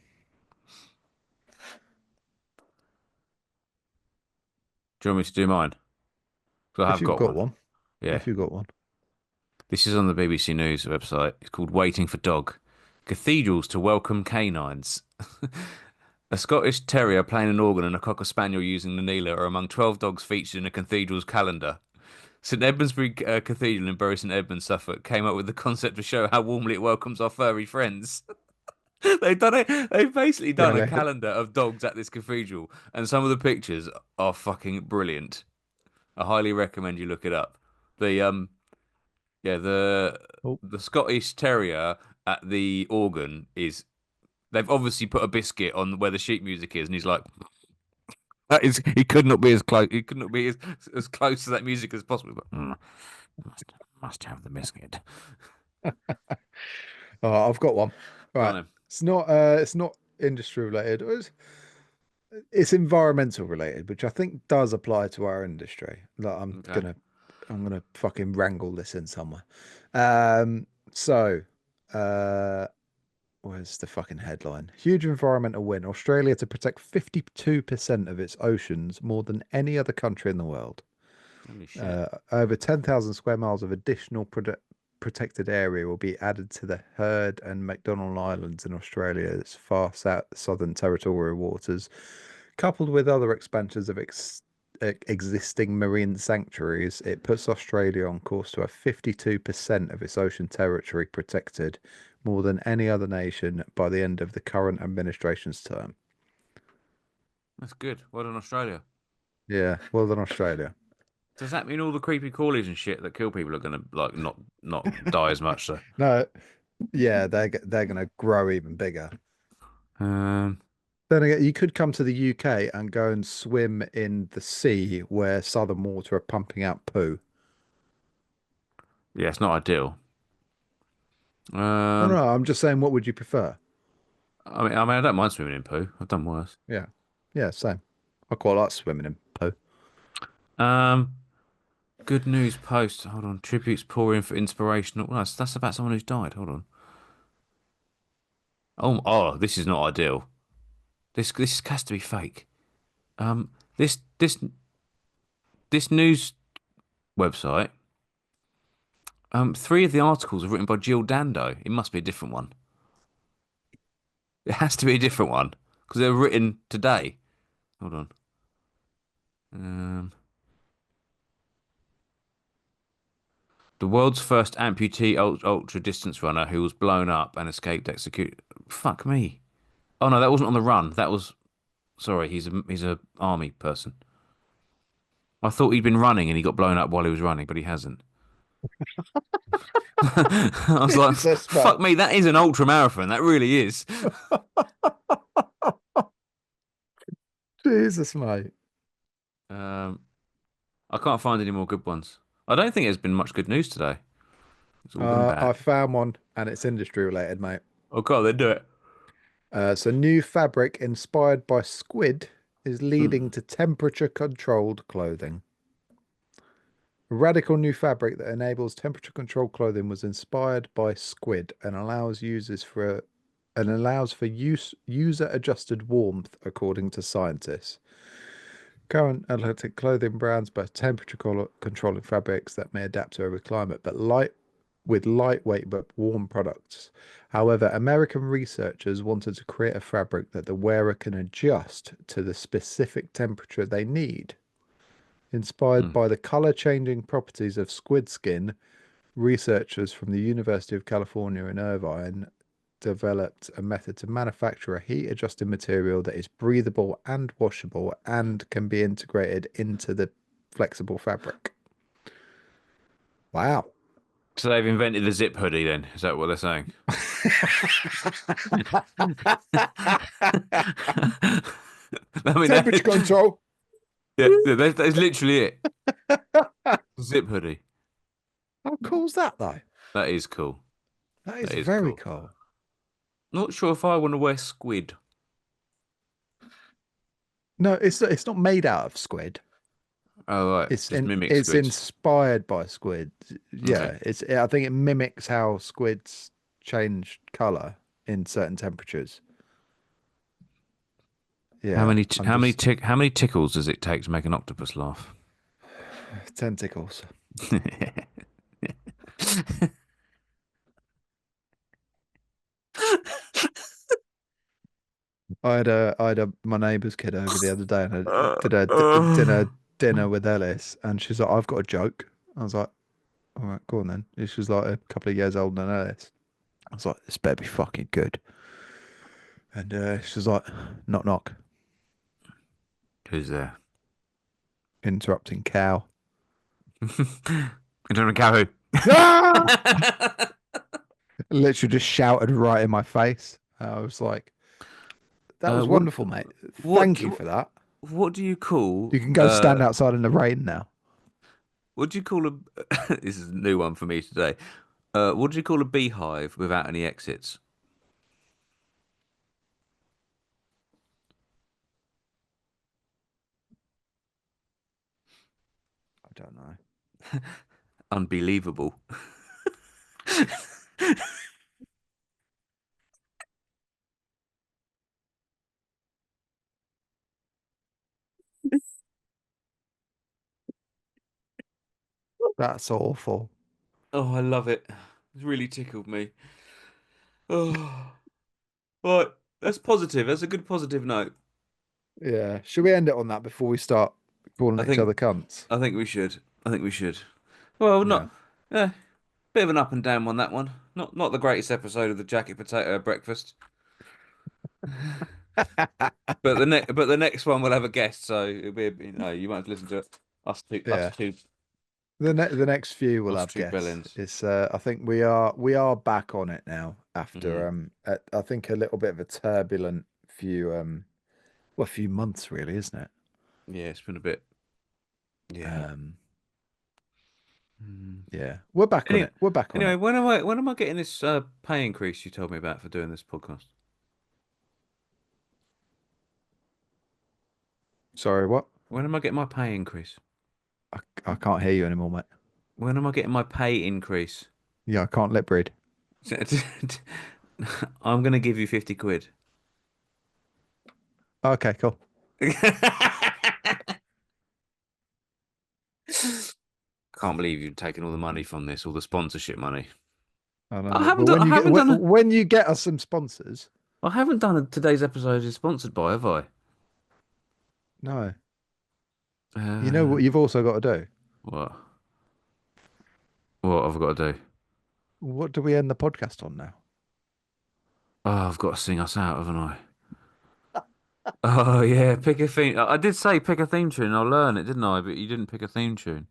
Do you want me to do mine? 'Cause I if have you've got got one. one, Yeah. if you've got one. This is on the BBC News website. It's called Waiting for Dog. Cathedrals to welcome canines. A Scottish Terrier playing an organ and a Cocker Spaniel using the kneeler are among 12 dogs featured in a cathedral's calendar. St Edmundsbury Cathedral in Bury St Edmunds, Suffolk, came up with the concept to show how warmly it welcomes our furry friends. They've done it. They've basically done a Really? calendar of dogs at this cathedral, and some of the pictures are fucking brilliant. I highly recommend you look it up. The yeah, Oh, the Scottish Terrier at the organ is. They've obviously put a biscuit on where the sheet music is, and he's like, "That is, he could not be as close. He could not be as close to that music as possible." But, must have the biscuit. oh, I've got one. Go on Right. then. It's not industry related. It's environmental related, which I think does apply to our industry. Like Okay. I'm gonna fucking wrangle this in somewhere. Um, so uh where's the fucking headline? Huge environmental win. Australia to protect 52% of its oceans, more than any other country in the world. Holy shit. Over 10,000 square miles of additional protected area will be added to the Heard and McDonnell Islands in Australia's far southern territorial waters, coupled with other expansions of existing marine sanctuaries, it puts Australia on course to have 52% of its ocean territory protected, more than any other nation by the end of the current administration's term. That's good. Well done, Australia. Yeah, well done, Australia. Does that mean all the creepy crawlies and shit that kill people are gonna like not die as much? So, No, yeah, they're going to grow even bigger. um, Then again, you could come to the UK and go and swim in the sea where southern water are pumping out poo. yeah, it's not ideal. No, Um, no, I'm just saying, what would you prefer? I mean, I don't mind swimming in poo. I've done worse. Yeah, yeah, same. I quite like swimming in poo. Um, good news post. Hold on. Tributes pour in for inspirational. Well, that's about someone who's died. Hold on. Oh, this is not ideal. This has to be fake. Um, this news website. Three of the articles are written by Jill Dando. It must be a different one. It has to be a different one because they were written today. Hold on. Um, the world's first amputee ultra distance runner who was blown up and escaped execute. Fuck me. Oh no, that wasn't on the run. That was sorry. He's a army person. I thought he'd been running and he got blown up while he was running, but he hasn't. I was like, Jesus, mate. fuck me, that is an ultra marathon. That really is. Jesus, mate. Um, I can't find any more good ones. I don't think there's been much good news today. It's all been I bad. found one and it's industry related, mate. Oh God, they do it. So new fabric inspired by squid is leading Mm. to temperature controlled clothing. A radical new fabric that enables temperature controlled clothing was inspired by squid and allows for user adjusted warmth, according to scientists. Current electric clothing brands boast controlling fabrics that may adapt to every climate, but lightweight but warm products. However, American researchers wanted to create a fabric that the wearer can adjust to the specific temperature they need. Inspired Mm. by the color changing properties of squid skin, researchers from the University of California in Irvine developed a method to manufacture a heat adjusting material that is breathable and washable and can be integrated into the flexible fabric. Wow. So they've invented the zip hoodie then. Is that what they're saying? I mean, Temperature control. yeah, that's literally it. Zip hoodie. How cool's that though? That is cool. That That is is very cool. cool. Not sure if I want to wear squid. No, it's not made out of squid. Oh, right. Just mimic It's squids. inspired by squid. Okay. Yeah, I think it mimics how squids change color in certain temperatures. Yeah, I'm just How many tickles does it take to make an octopus laugh? tentacles. I had my neighbour's kid over the other day, and I did a dinner with Ellis, and she's like, "I've got a joke." I was like, "All right, go on then." She was like a couple of years older than Ellis. I was like, "This better be fucking good." And she was like, "Knock knock," Who's there? interrupting cow. I don't know, Kahu. Ah! Literally just shouted right in my face. I was like, "That was What wonderful, mate. what Thank you for that. what do you call You can go stand outside in the rain now." what do you call a this is a new one for me today. What do you call a beehive without any exits? I don't know. Unbelievable. That's awful. Oh, I love it. It's really tickled me. Oh, right. That's positive. That's a good positive note. Yeah. Should we end it on that before we start? calling I each think other cunts. I think we should. I think we should. Well, Yeah. not. Yeah, bit of an up and down on that one. Not the greatest episode of the jacket potato breakfast. But the next one will have a guest, so it'll be you might have to listen to it. Yeah. The next few will Us have two guests. bellends. It's I think we are back on it now Mm. after I think a little bit of a turbulent few well, a few months really, isn't it? Yeah, it's been a bit. Yeah. Um Mm. yeah. We're back on Anyway, it. We're back on anyway, it. when am I getting this pay increase you told me about for doing this podcast? Sorry, what? When am I getting my pay increase? I can't hear you anymore, mate. When am I getting my pay increase? Yeah, I can't lip read. I'm gonna give you 50 quid. Okay, cool. Can't believe you've taken all the money from this, all the sponsorship money. I know, I mate. haven't Well, done, I haven't done a, when you get us some sponsors, I haven't done today's episode is sponsored by, have I? no. You know Uh, what you've also got to do? what? What have I got to do? What do we end the podcast on now? Oh, I've got to sing us out, haven't I? Oh yeah, pick a theme. I did say pick a theme tune. I'll learn it, didn't I? But you didn't pick a theme tune.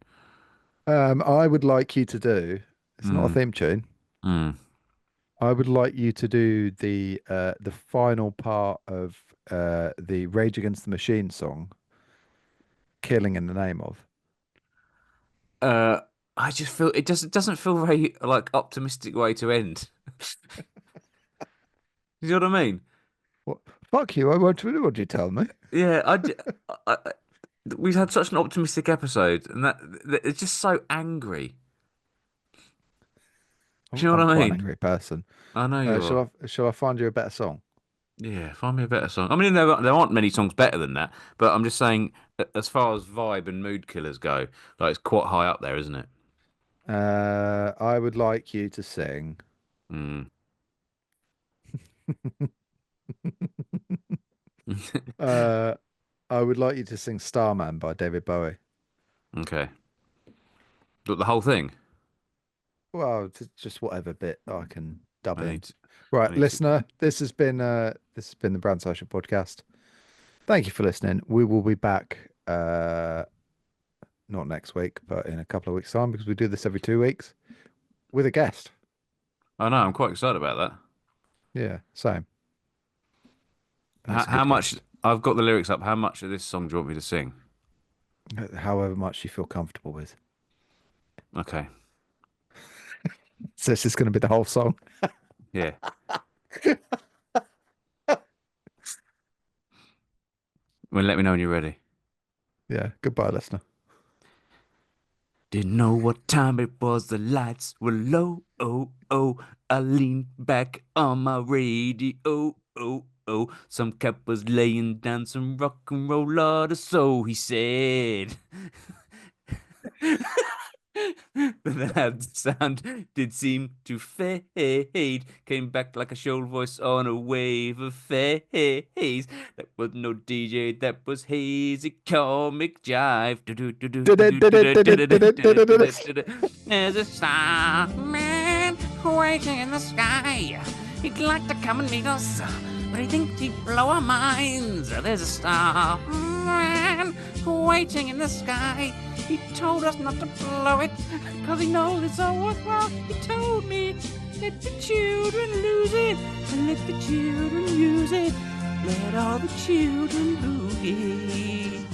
I would like you to do, it's not a Hmm. theme tune. Hmm. I would like you to do the final part of the Rage Against the Machine song, Killing in the Name of. Uh, I just feel it doesn't feel very like optimistic way to end. You know what I mean? What? Fuck you, I won't do what you tell me. Yeah, I- we've had such an optimistic episode, and that it's just so angry. Do you know I'm what I quite an mean? angry person. I know you are. Shall I find you a better song? Yeah, find me a better song. I mean, there aren't many songs better than that, but I'm just saying, as far as vibe and mood killers go, like it's quite high up there, isn't it? I would like you to sing. Mm. Uh, I would like you to sing Starman by David Bowie. Okay. But the whole thing. Well, just whatever bit I can dub I in. need to. I Right, need to. listener, this has been the Brand Social Podcast. Thank you for listening. We will be back not next week, but in a couple of weeks' time because we do this every 2 weeks with a guest. I know. I'm quite excited about that. Yeah, same. And it's a How good much? guest. I've got the lyrics up. How much of this song do you want me to sing? However much you feel comfortable with. Okay. So this is going to be the whole song. Yeah. Well, let me know when you're ready. Yeah, goodbye, listener. Didn't know what time it was, the lights were low. Oh, oh, I leaned back on my radio. Oh, oh, some cat was laying down some rock and roll or so he said. But that sound did seem to fade. Came back like a shoal voice on a wave of haze. That was no DJ, that was hazy comic jive. There's a starman waiting in the sky. He'd like to come and meet us, but he thinks he'd blow our minds. There's a starman waiting in the sky. He told us not to blow it, cause he knows it's all worthwhile. He told me, let the children lose it, and let the children use it. Let all the children boogie.